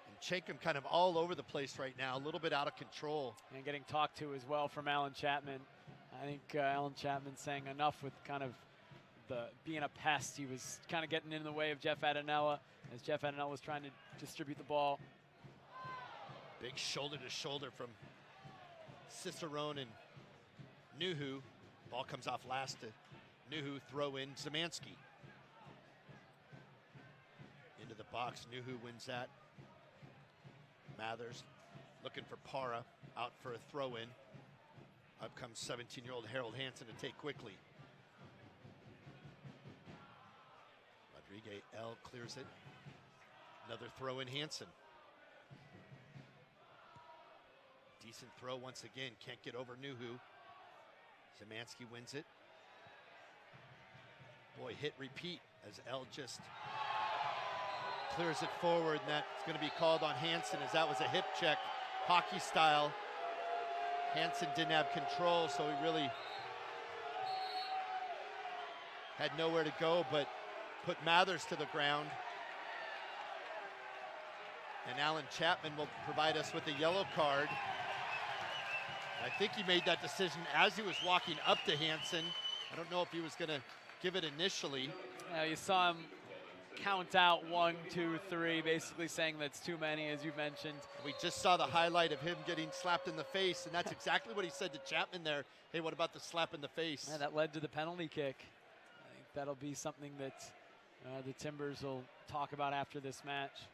And Chinkum kind of all over the place right now, a little bit out of control. And getting talked to as well from Alan Chapman. I think Alan Chapman saying enough with kind of being a pest. He was kind of getting in the way of Jeff Adenella as Jeff Adenella was trying to distribute the ball. Big shoulder to shoulder from Cicerone and Nuhu. Ball comes off last to Nuhu, throw in Zemansky. Into the box, Nuhu wins that. Mathers looking for Para, out for a throw in. Up comes 17-year-old Harold Hansen to take quickly. Rodriguez L clears it. Another throw in Hansen. Decent throw once again, can't get over Nuhu. Zemansky wins it. Boy, hit repeat as L just clears it forward, and that's going to be called on Hansen as that was a hip check, hockey style. Hansen didn't have control, so he really had nowhere to go but put Mathers to the ground. And Alan Chapman will provide us with a yellow card. I think he made that decision as he was walking up to Hansen. I don't know if he was going to give it initially. Yeah, you saw him count out 1, 2, 3, basically saying that's too many, as you mentioned. We just saw the highlight of him getting slapped in the face, and that's exactly what he said to Chapman there. Hey, what about the slap in the face? Yeah, that led to the penalty kick. I think that'll be something that the Timbers will talk about after this match.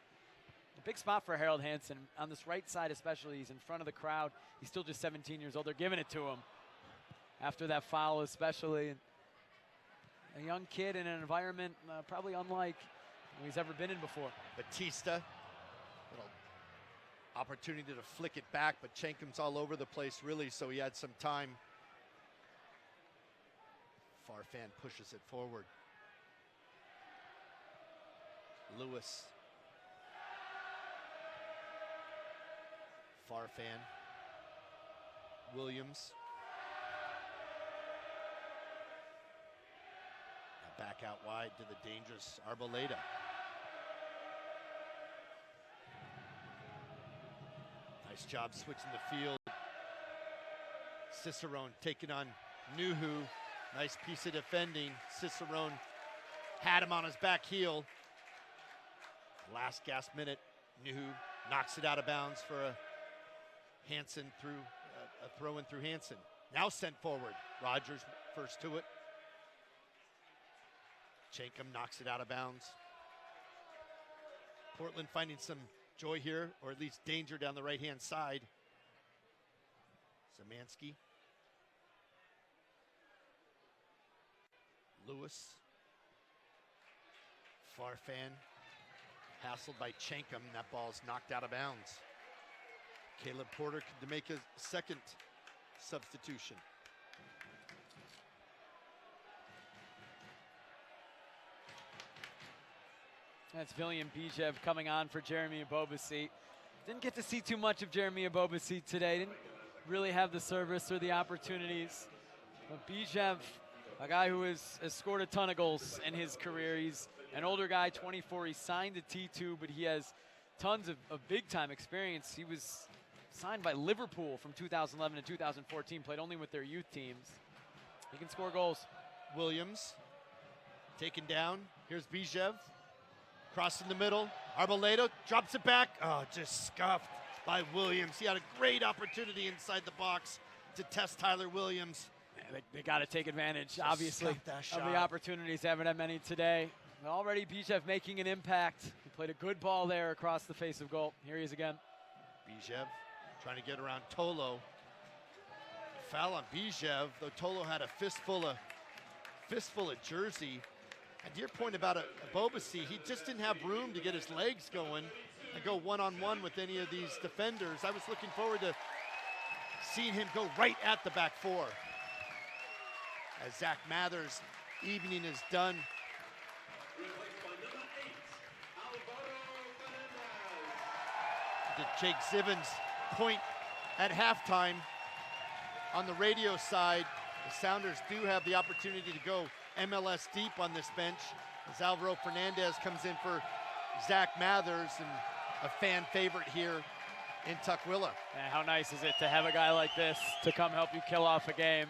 A big spot for Harold Hansen. On this right side especially, he's in front of the crowd. He's still just 17 years old. They're giving it to him after that foul especially. And a young kid in an environment probably unlike he's ever been in before. Batista, little opportunity to flick it back, but Chenkum's all over the place really, so he had some time. Farfan pushes it forward. Lewis. Farfan. Williams. Now back out wide to the dangerous Arboleda. Nice job switching the field. Cicerone taking on Nuhu. Nice piece of defending. Cicerone had him on his back heel. Last gasp minute, Nuhu knocks it out of bounds for a Hansen through a throw in through Hansen. Now sent forward. Rogers first to it. Chenkum knocks it out of bounds. Portland finding some joy here, or at least danger down the right-hand side. Zemansky. Lewis. Farfan. Hassled by Chenkum. That ball's knocked out of bounds. Caleb Porter to make a second substitution. That's William Bijev coming on for Jeremy Abobasi. Didn't get to see too much of Jeremy Abobasi today. Didn't really have the service or the opportunities. But Bijev, a guy who has scored a ton of goals in his career. He's an older guy, 24. He signed to T2, but he has tons of big-time experience. He was signed by Liverpool from 2011 to 2014, played only with their youth teams. He can score goals. Williams taken down. Here's Bijev. Crossing the middle. Arboleda drops it back. Oh, just scuffed by Williams. He had a great opportunity inside the box to test Tyler Williams. Yeah, they got to take advantage, Just obviously, scuffed that of shot. the opportunities. Haven't had many today. Already Bijev making an impact. He played a good ball there across the face of goal. Here he is again. Bijev trying to get around Tolo. Foul on Bijev, though Tolo had a fistful of jersey. And to your point about Bobasi, he just didn't have room to get his legs going and go one-on-one with any of these defenders. I was looking forward to seeing him go right at the back four. As Zach Mather's evening is done. Replaced by number 8, Alvaro Fernandez. To Jake Zivens' point at halftime. On the radio side, the Sounders do have the opportunity to go MLS deep on this bench as Alvaro Fernandez comes in for Zach Mathers, and a fan favorite here in Tukwila. And how nice is it to have a guy like this to come help you kill off a game?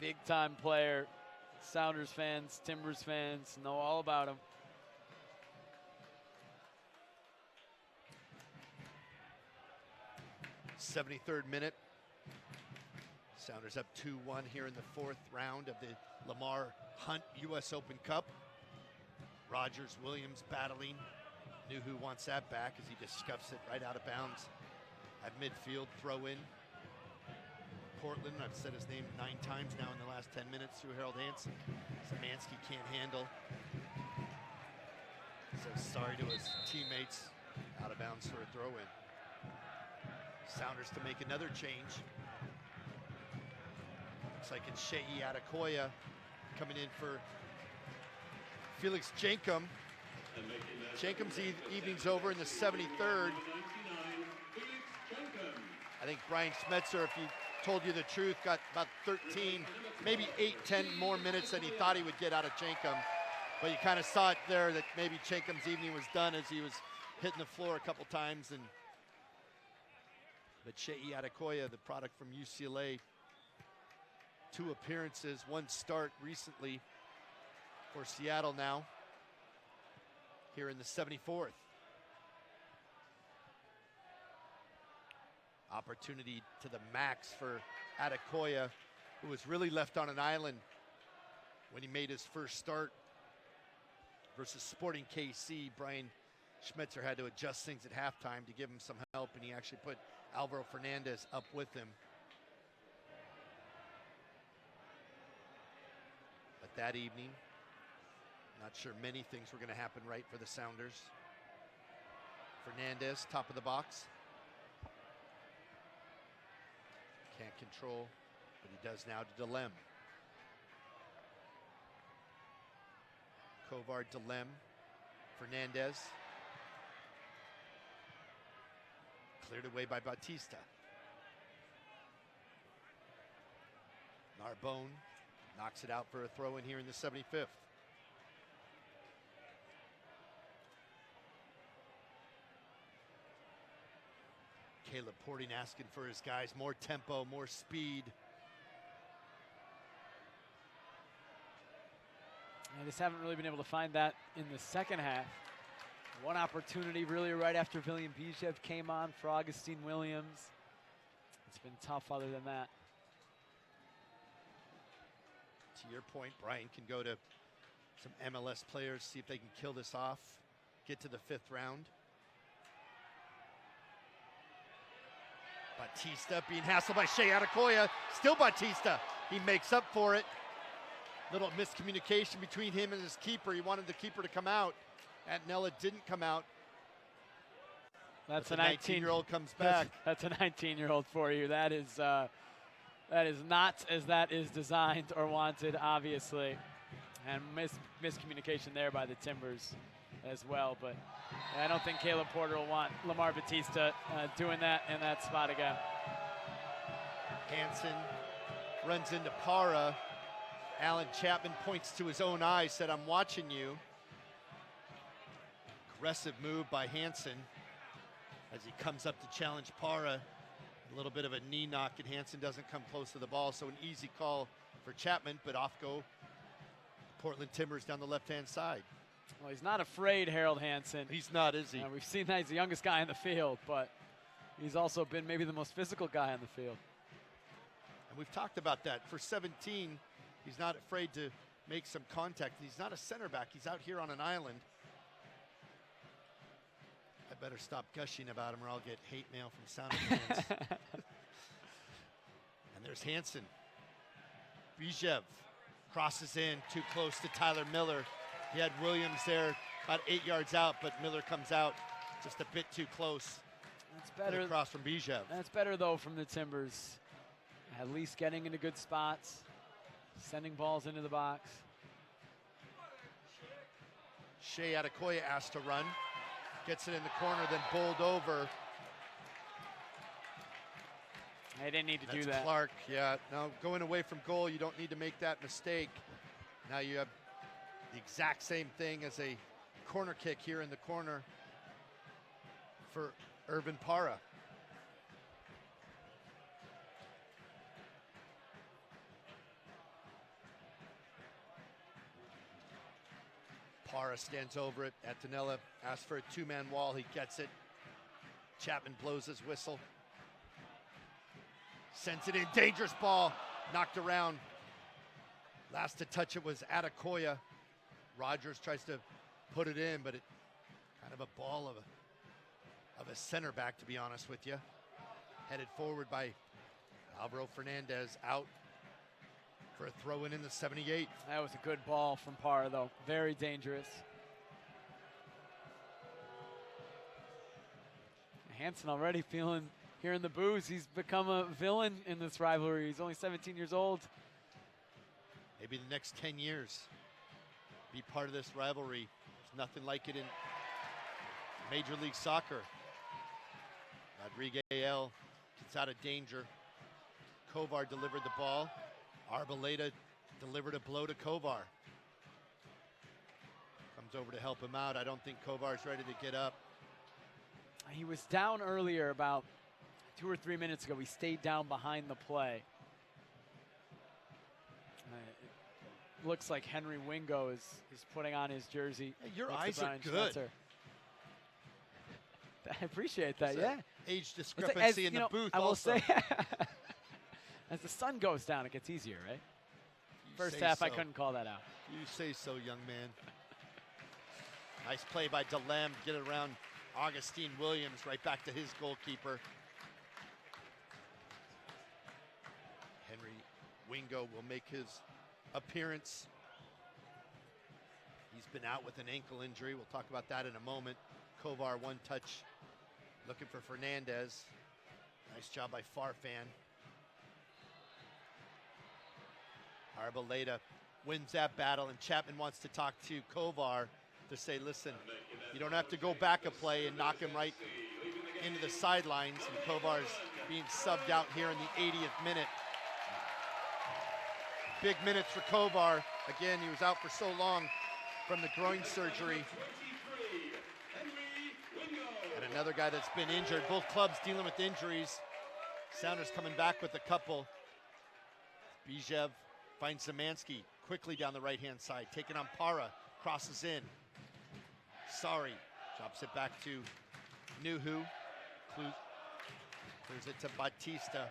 Big time player. Sounders fans, Timbers fans know all about him. '73rd minute. Sounders up 2-1 here in the fourth round of the Lamar Hunt U.S. Open Cup. Rogers, Williams battling. Knew who wants that back as he just scuffs it right out of bounds at midfield. Throw in. Portland, I've said his name 9 times now in the last 10 minutes through Harold Hansen. Szymanski can't handle. Says sorry to his teammates. Out of bounds for a throw in. Sounders to make another change. Looks like it's Shei Adekoya coming in for Felix Jankum. And making their Jankum's evening's over in the 73rd. number 99, Felix Jankum. I think Brian Schmetzer, if he told you the truth, got about 13, maybe 8, 10 more minutes than he thought he would get out of Jankum. But you kind of saw it there that maybe Jankum's evening was done as he was hitting the floor a couple times. But Shei Adekoya, the product from UCLA, 2 appearances, 1 start recently for Seattle now, here in the 74th. Opportunity to the max for Adekoya, who was really left on an island when he made his first start versus Sporting KC. Brian Schmetzer had to adjust things at halftime to give him some help, and he actually put Alvaro Fernandez up with him. But that evening, not sure many things were going to happen right for the Sounders. Fernandez, top of the box. Can't control, but he does now to Delem. Kovar, Delem, Fernandez. Cleared away by Batista. Narbonne knocks it out for a throw in here in the 75th. Caleb Porting asking for his guys more tempo, more speed. I just haven't really been able to find that in the second half. One opportunity really right after William Bijev came on for Augustine Williams. It's been tough other than that. To your point, Brian can go to some MLS players, see if they can kill this off, get to the 5th round. Batista being hassled by Shea Adekoya. Still Batista. He makes up for it. Little miscommunication between him and his keeper. He wanted the keeper to come out. Atnella didn't come out. That's a the 19-year-old comes back. That's a 19-year-old for you. That is not as that is designed or wanted, obviously. And miscommunication there by the Timbers as well. But I don't think Caleb Porter will want Lamar Batista doing that in that spot again. Hansen runs into Para. Alan Chapman points to his own eye, said, "I'm watching you." Aggressive move by Hansen as he comes up to challenge Para. A little bit of a knee knock, and Hansen doesn't come close to the ball, so an easy call for Chapman, but off go Portland Timbers down the left-hand side. Well, he's not afraid, Harold Hansen. He's not, is he? We've seen that he's the youngest guy in the field, but he's also been maybe the most physical guy on the field. And we've talked about that. For 17, he's not afraid to make some contact. He's not a center back. He's out here on an island. I better stop gushing about him or I'll get hate mail from Sounders fans. And there's Hansen. Bijev crosses in too close to Tyler Miller. He had Williams there about 8 yards out, but Miller comes out just a bit too close. That's better. Across from Bijev. That's better, though, from the Timbers. At least getting into good spots, sending balls into the box. Shea Adekoya asked to run. Gets it in the corner, then bowled over. They didn't need to do That's that. Clark, yeah. Now, going away from goal, you don't need to make that mistake. Now you have the exact same thing as a corner kick here in the corner for Irvin Parra. Parra stands over it. Antonella asks for a two-man wall. He gets it. Chapman blows his whistle. Sends it in. Dangerous ball. Knocked around. Last to touch it was Adekoya. Rogers tries to put it in, but it kind of a ball of a center back, to be honest with you. Headed forward by Alvaro Fernandez, out for a throw-in the 78th. That was a good ball from Parra, though. Very dangerous. Hansen already hearing the boos. He's become a villain in this rivalry. He's only 17 years old. Maybe the next 10 years, be part of this rivalry. There's nothing like it in Major League Soccer. Rodriguez gets out of danger. Kovar delivered the ball. Arboleda delivered a blow to Kovar. Comes over to help him out. I don't think Kovar's ready to get up. He was down earlier about 2 or 3 minutes ago. He stayed down behind the play. It looks like Henry Wingo is putting on his jersey. Hey, your next to eyes are Brian good. Schmetzer. I appreciate that, There's yeah. Age discrepancy in the booth I will also. say, as the sun goes down, it gets easier, right? First say half, I so. couldn't call that out. You say so, young man. Nice play by DeLam. Get it around Augustine Williams, right back to his goalkeeper. Henry Wingo will make his appearance. He's been out with an ankle injury. We'll talk about that in a moment. Kovar, one touch, looking for Fernandez. Nice job by Farfan. Arboleda wins that battle, and Chapman wants to talk to Kovar to say, listen, you don't have to go back a play and knock him right into the sidelines. And Kovar's being subbed out here in the 80th minute. Big minutes for Kovar. Again, he was out for so long from the groin surgery. And another guy that's been injured. Both clubs dealing with injuries. Sounders coming back with a couple. Bijev finds Zemansky quickly down the right-hand side. Taking on Parra. Crosses in. Sorry. Drops it back to Nuhu. Clears it to Batista.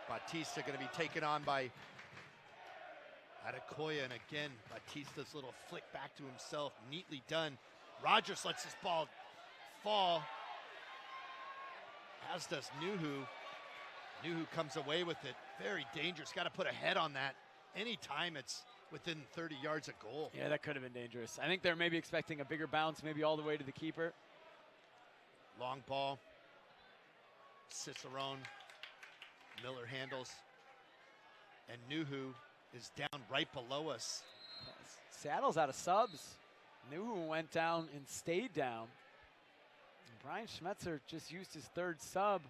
Batista going to be taken on by Adekoya, and again, Batista's little flick back to himself, neatly done. Rogers lets this ball fall, as does Nuhu. Nuhu comes away with it. Very dangerous. Got to put a head on that. Anytime it's within 30 yards of goal. Yeah, that could have been dangerous. I think they're maybe expecting a bigger bounce, maybe all the way to the keeper. Long ball. Cicerone. Miller handles. And Nuhu is down right below us. Seattle's out of subs. Nuhu went down and stayed down. And Brian Schmetzer just used his third sub.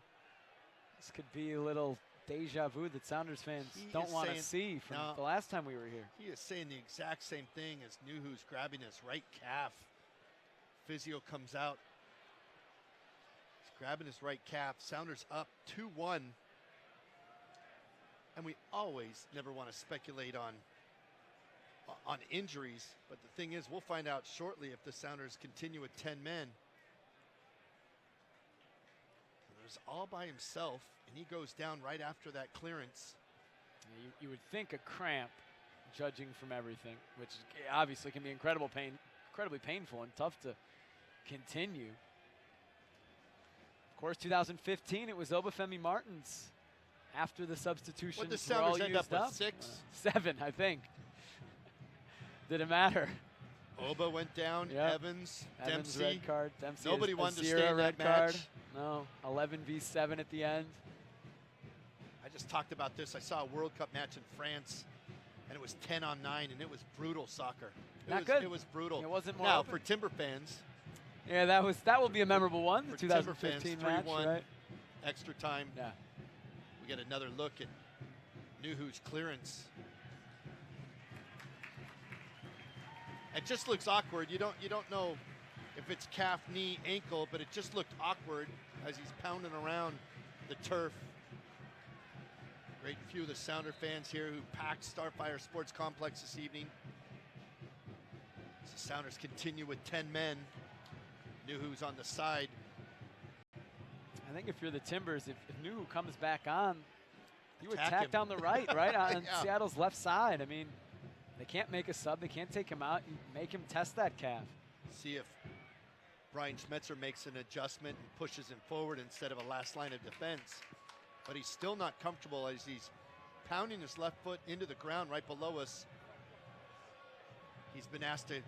This could be a little deja vu that Sounders fans don't want to see from the last time we were here. He is saying the exact same thing as Nuhu's grabbing his right calf. Physio comes out. He's grabbing his right calf. Sounders up 2-1. And we always never want to speculate on injuries, but the thing is, we'll find out shortly if the Sounders continue with 10 men. There's all by himself, and he goes down right after that clearance. You would think a cramp, judging from everything, which obviously can be incredibly painful and tough to continue. Of course, 2015, it was Obafemi Martins. After the substitutions What the were all Sounders end used up up. with 6? 7, I think. Didn't matter. Oba went down. Yep. Evans, Evans, Dempsey. red card. Dempsey, Nobody wanted to Azira, stay in red that card. match. No, 11 v 7 at the end. I just talked about this. I saw a World Cup match in France, and it was 10-on-9, and it was brutal soccer. Good. It was brutal. It wasn't more now open. for Timber fans. Yeah, that will be a memorable one. The For Timber fans, 2015 match, 3-1, right? extra time. Yeah. We get another look at Nuhu's clearance. It just looks awkward. You don't know if it's calf, knee, ankle, but it just looked awkward as he's pounding around the turf. Great few of the Sounder fans here who packed Starfire Sports Complex this evening. As the Sounders continue with 10 men. Nuhu's on the side. I think if you're the Timbers, if Nuhu comes back on, you Attack attack him. down the right, right on Yeah. Seattle's left side. I mean, they can't make a sub. They can't take him out. You make him test that calf. See if Brian Schmetzer makes an adjustment and pushes him forward instead of a last line of defense. But he's still not comfortable as he's pounding his left foot into the ground right below us. He's been asked to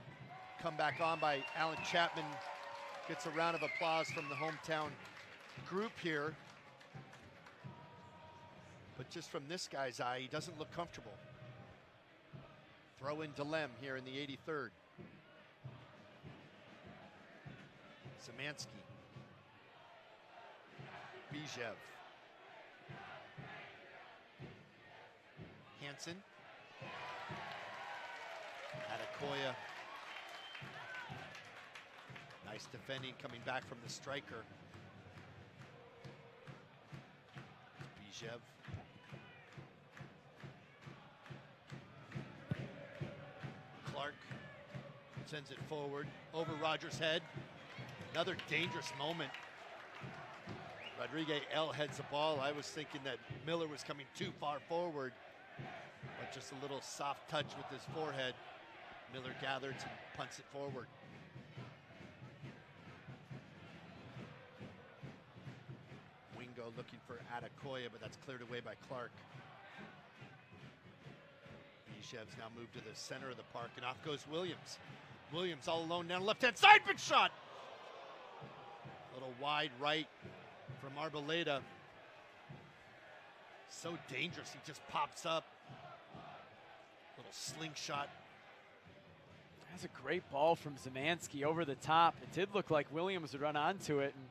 come back on by Alan Chapman. Gets a round of applause from the hometown group here. But just from this guy's eye, he doesn't look comfortable. Throw in Delem here in the 83rd. Zemansky. Bijev. Hansen. Adekoya. Nice defending coming back from the striker. Bijev. Clark sends it forward over Rogers' head. Another dangerous moment. Rodriguez L heads the ball. I was thinking that Miller was coming too far forward, but just a little soft touch with his forehead. Miller gathers and punts it forward. Wingo looking for Adekoya, but that's cleared away by Clark. Bijev's now moved to the center of the park, and off goes Williams. Williams all alone down left-hand side, big shot! Little wide right from Arboleda. So dangerous, he just pops up. Little slingshot. That's a great ball from Zemansky over the top. It did look like Williams would run onto it, and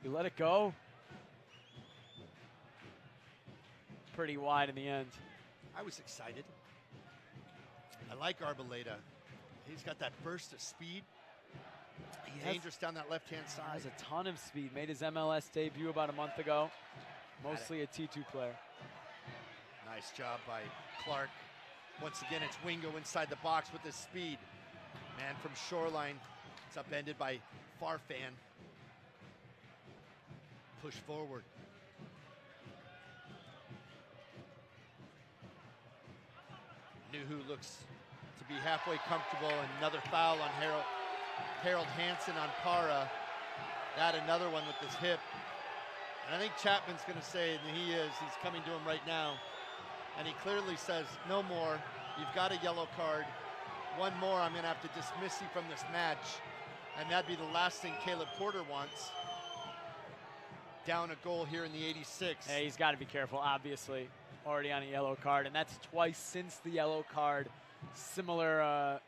he let it go. Pretty wide in the end. I was excited. I like Arboleda. He's got that burst of speed. Dangerous down that left-hand He side. has a ton of speed. Made his MLS debut about a month ago. Mostly a T2 player. Nice job by Clark. Once again, it's Wingo inside the box with his speed. Man from Shoreline. It's upended by Farfan. Push forward. Nuhu looks to be halfway comfortable, and another foul on Harold Hansen on Para. That another one with his hip. And I think Chapman's going to say that he is. He's coming to him right now. And he clearly says, no more. You've got a yellow card. One more, I'm going to have to dismiss you from this match. And that'd be the last thing Caleb Porter wants. Down a goal here in the 86th. Hey, he's got to be careful, obviously. Already on a yellow card, and that's twice since the yellow card. Similar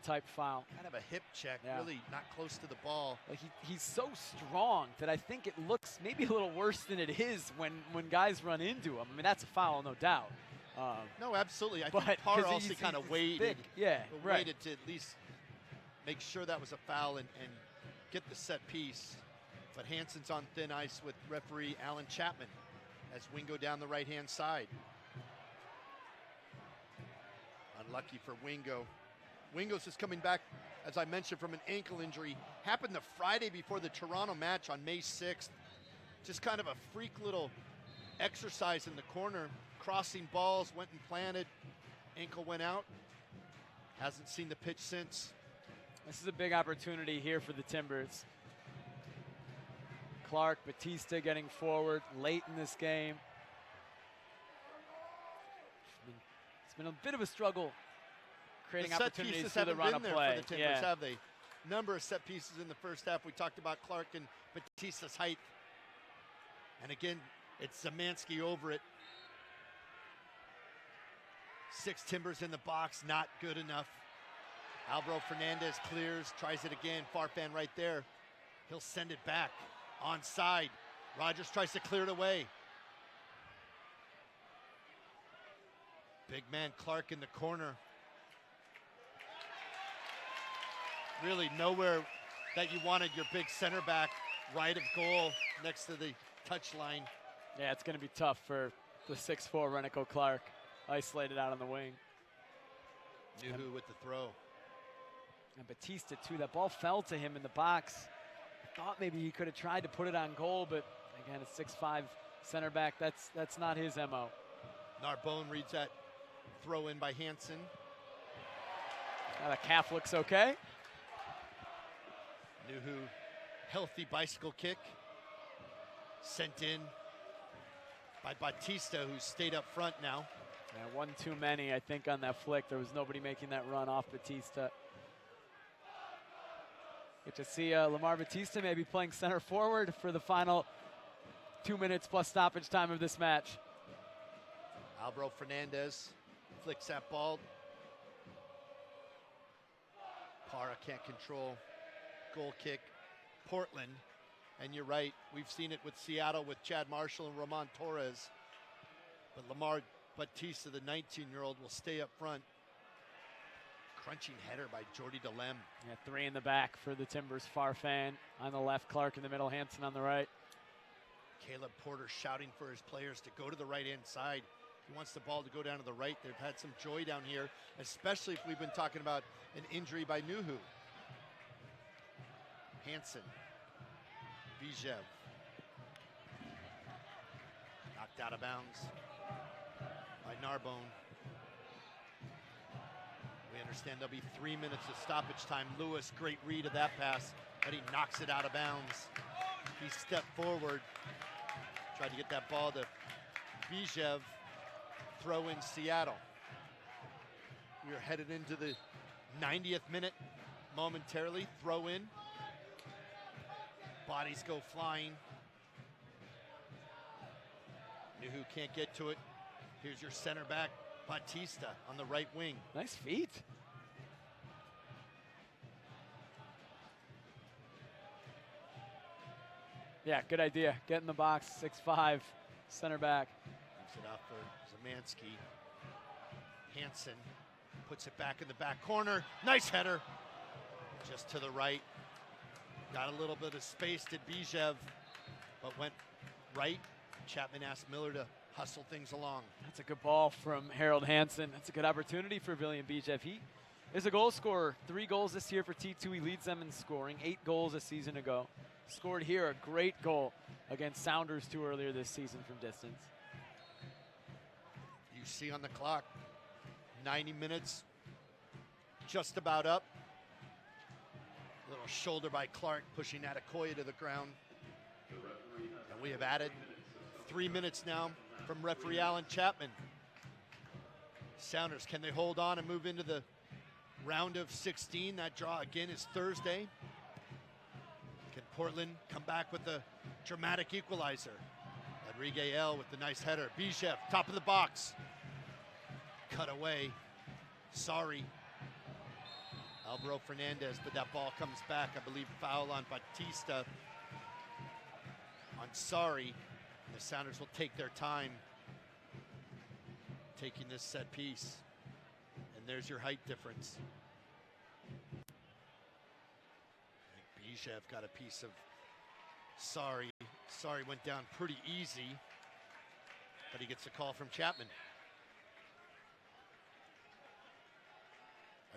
type foul. Kind of a hip check, Yeah. really not close to the ball. Like he's so strong that I think it looks maybe a little worse than it is when guys run into him. I mean, that's a foul, no doubt. No, absolutely. I But think Parr 'cause also he's kind of big. waited. Yeah, right. Waited to at least make sure that was a foul and get the set piece. But Hansen's on thin ice with referee Alan Chapman as Wingo down the right-hand side. Unlucky for Wingo. Wingo's is coming back, as I mentioned, from an ankle injury. Happened the Friday before the Toronto match on May 6th. Just kind of a freak little exercise in the corner. Crossing balls, went and planted. Ankle went out. Hasn't seen the pitch since. This is a big opportunity here for the Timbers. Clark, Batista getting forward late in this game. It's been a bit of a struggle creating The set opportunities pieces through the haven't run been of there play. for the Timbers, have they? Number of set pieces in the first half. We talked about Clark and Batista's height. And again, it's Zemansky over it. 6 Timbers in the box, not good enough. Alvaro Fernandez clears, tries it again. Farfan right there. He'll send it back. Onside. Rogers tries to clear it away. Big man Clark in the corner. Really nowhere that you wanted your big center back right of goal next to the touchline. Yeah, it's going to be tough for the 6'4" Renico Clark, isolated out on the wing. Nuhu with the throw. And Batista, too. That ball fell to him in the box. I thought maybe he could have tried to put it on goal, but again, a 6'5" center back, that's not his MO. Narbonne reads that throw in by Hansen. Now the calf looks okay. Nuhu, healthy bicycle kick. Sent in by Batista, who stayed up front now. Yeah, one too many, I think, on that flick. There was nobody making that run off Batista. Get to see Lamar Batista maybe playing center forward for the final 2 minutes plus stoppage time of this match. Alvaro Fernandez flicks that ball. Parra can't control. Goal kick. Portland. And you're right, we've seen it with Seattle with Chad Marshall and Roman Torres. But Lamar Batista, the 19-year-old, will stay up front. Crunching header by Jordy DeLem. Yeah, 3 in the back for the Timbers. Farfan on the left, Clark in the middle, Hansen on the right. Caleb Porter shouting for his players to go to the right-hand side. He wants the ball to go down to the right. They've had some joy down here, especially if we've been talking about an injury by Nuhu. Hansen. Bijev. Knocked out of bounds by Narbonne. We understand there'll be 3 minutes of stoppage time. Lewis, great read of that pass, but he knocks it out of bounds. He stepped forward, tried to get that ball to Bijev. Throw in Seattle. We are headed into the 90th minute momentarily. Throw in. Bodies go flying. Nuhu can't get to it. Here's your center back, Batista, on the right wing. Nice feet. Yeah, good idea. Get in the box, 6'5", center back. Gives it off for Zemansky. Hansen puts it back in the back corner. Nice header. Just to the right. Got a little bit of space to Bijev, but went right. Chapman asked Miller to hustle things along. That's a good ball from Harold Hansen. That's a good opportunity for William Bijev. He is a goal scorer. 3 goals this year for T2. He leads them in scoring. 8 goals a season ago. Scored here a great goal against Sounders 2 earlier this season from distance. You see on the clock, 90 minutes, just about up. Little shoulder by Clark, pushing Adekoya to the ground. And we have added 3 minutes now from referee Alan Chapman. Sounders, can they hold on and move into the round of 16? That draw again is Thursday. Can Portland come back with the dramatic equalizer? Rodrigue L with the nice header. Bijev, top of the box. Cut away. Sorry. Alvaro Fernandez, but that ball comes back. I believe foul on Batista. On Sorry. The Sounders will take their time taking this set piece. And there's your height difference. I think Bijev got a piece of Sorry went down pretty easy, but he gets a call from Chapman.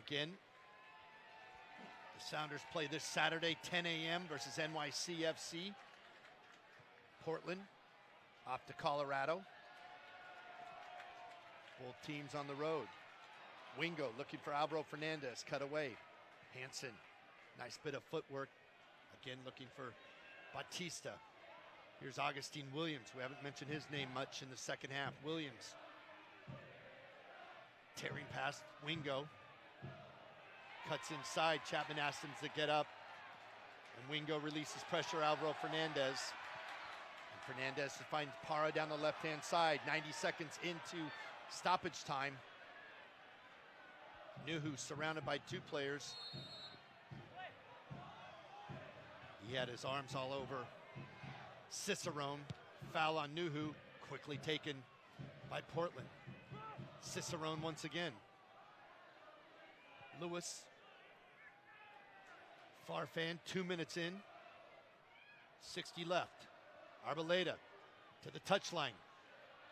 Again, the Sounders play this Saturday, 10 a.m. versus NYCFC. Portland off to Colorado. Both teams on the road. Wingo looking for Alvaro Fernandez, cut away. Hansen, nice bit of footwork. Again, looking for Batista. Here's Augustine Williams. We haven't mentioned his name much in the second half. Williams tearing past Wingo. Cuts inside. Chapman asks him to get up. And Wingo releases pressure. Alvaro Fernandez. And Fernandez finds Parra down the left-hand side. 90 seconds into stoppage time. Nuhu surrounded by two players. He had his arms all over Cicerone. Foul on Nuhu, quickly taken by Portland. Cicerone once again. Lewis. Farfan, 2 minutes in. 60 left. Arboleda to the touchline.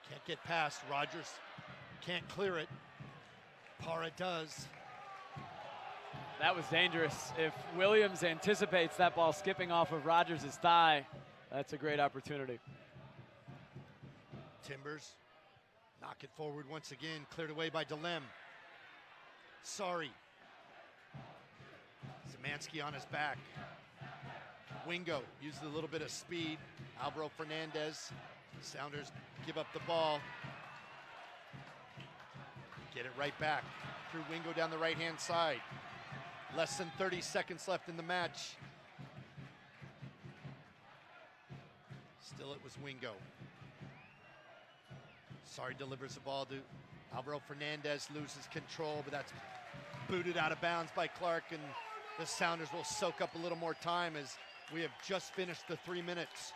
Can't get past. Rogers can't clear it. Parra does. That was dangerous. If Williams anticipates that ball skipping off of Rogers' thigh, that's a great opportunity. Timbers knock it forward once again. Cleared away by Delem. Sorry. Zemansky on his back. Wingo uses a little bit of speed. Alvaro Fernandez. Sounders give up the ball. Get it right back. Through Wingo down the right-hand side. Less than 30 seconds left in the match. Still it was Wingo. Sorry delivers the ball to Alvaro Fernandez, loses control, but that's booted out of bounds by Clark, and the Sounders will soak up a little more time as we have just finished the 3 minutes.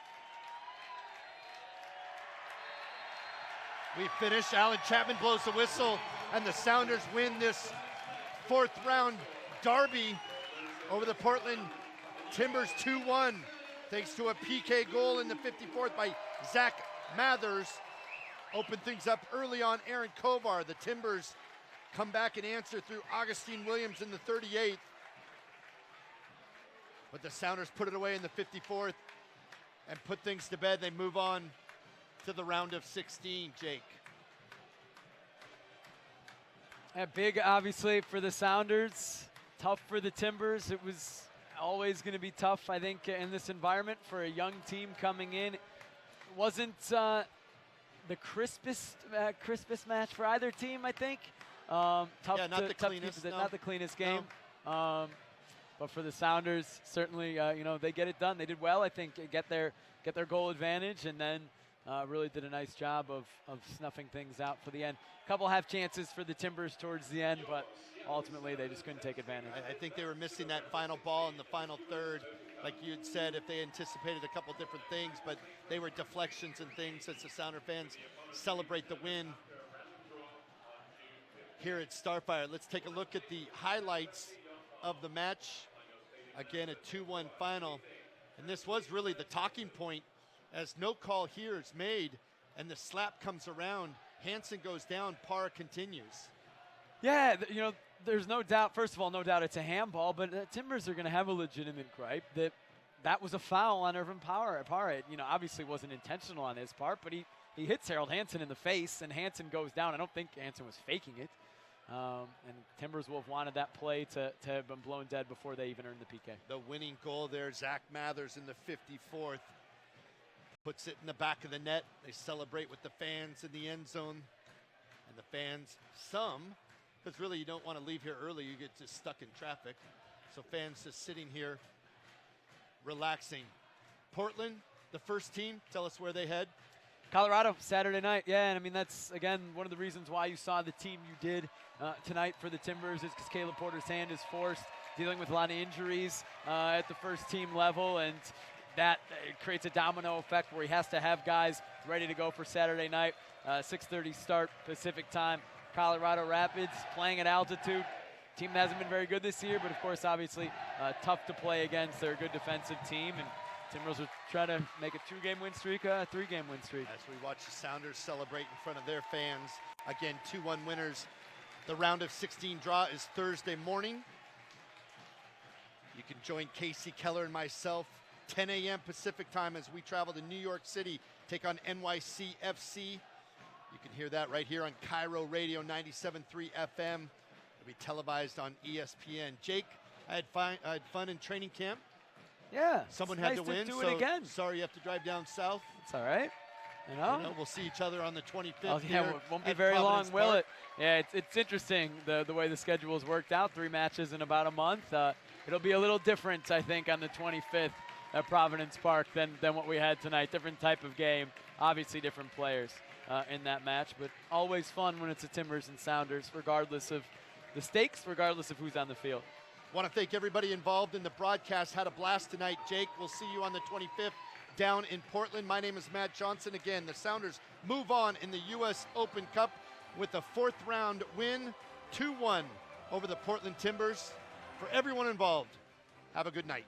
We finish. Alan Chapman blows the whistle, and the Sounders win this fourth round derby over the Portland Timbers 2-1, thanks to a PK goal in the 54th by Zach Mathers. Open things up early on Aaron Kovar. The Timbers come back and answer through Augustine Williams in the 38th. But the Sounders put it away in the 54th and put things to bed. They move on to the round of 16, Jake. Big, obviously, for the Sounders. Tough for the Timbers. It was always going to be tough, I think, in this environment for a young team coming in. It wasn't the crispest match for either team, I think. Tough yeah, not the cleanest. Not the cleanest game. No. But for the Sounders, certainly, they get it done. They did well, I think, get their goal advantage, and then really did a nice job of snuffing things out for the end. A couple half chances for the Timbers towards the end, but ultimately they just couldn't take advantage. I think they were missing that final ball in the final third. Like you had said, if they anticipated a couple different things, but they were deflections and things as the Sounder fans celebrate the win here at Starfire. Let's take a look at the highlights of the match. Again, a 2-1 final. And this was really the talking point, as no call here is made and the slap comes around. Hansen goes down, Parra continues. Yeah, there's no doubt, first of all, no doubt it's a handball, but Timbers are going to have a legitimate gripe that was a foul on Irvin Parra. It, obviously wasn't intentional on his part, but he hits Harold Hansen in the face, and Hansen goes down. I don't think Hansen was faking it. And Timbers will have wanted that play to have been blown dead before they even earned the PK. The winning goal there, Zach Mathers in the 54th. Puts it in the back of the net. They celebrate with the fans in the end zone. And the fans, because really you don't want to leave here early, you get just stuck in traffic. So fans just sitting here, relaxing. Portland, the first team, tell us where they head. Colorado, Saturday night. Yeah, and that's, again, one of the reasons why you saw the team you did tonight for the Timbers is because Caleb Porter's hand is forced, dealing with a lot of injuries at the first team level, and that creates a domino effect where he has to have guys ready to go for Saturday night. 6:30 start Pacific time. Colorado Rapids playing at altitude. Team that hasn't been very good this year, but of course, obviously, tough to play against. They're a good defensive team, and Timberwolves will try to make a 2-game win streak a 3-game win streak. As we watch the Sounders celebrate in front of their fans. Again, 2-1 winners. The round of 16 draw is Thursday morning. You can join Casey Keller and myself 10 a.m. Pacific time as we travel to New York City, take on NYCFC. You can hear that right here on Cairo Radio 97.3 FM. It'll be televised on ESPN. Jake, I had fun in training camp. Yeah. Someone it's had nice to win, do so it again. sorry you have to drive down south. It's all right. You know? We'll see each other on the 25th. Oh, yeah, here won't be at very Providence long, will Park. it? Yeah, it's interesting the way the schedule's worked out. 3 matches in about a month. It'll be a little different, I think, on the 25th at Providence Park than what we had tonight. Different type of game. Obviously different players in that match, but always fun when it's a Timbers and Sounders, regardless of the stakes, regardless of who's on the field. Want to thank everybody involved in the broadcast. Had a blast tonight, Jake. We'll see you on the 25th down in Portland. My name is Matt Johnson. Again, the Sounders move on in the U.S. Open Cup with a 4th round win, 2-1 over the Portland Timbers. For everyone involved, have a good night.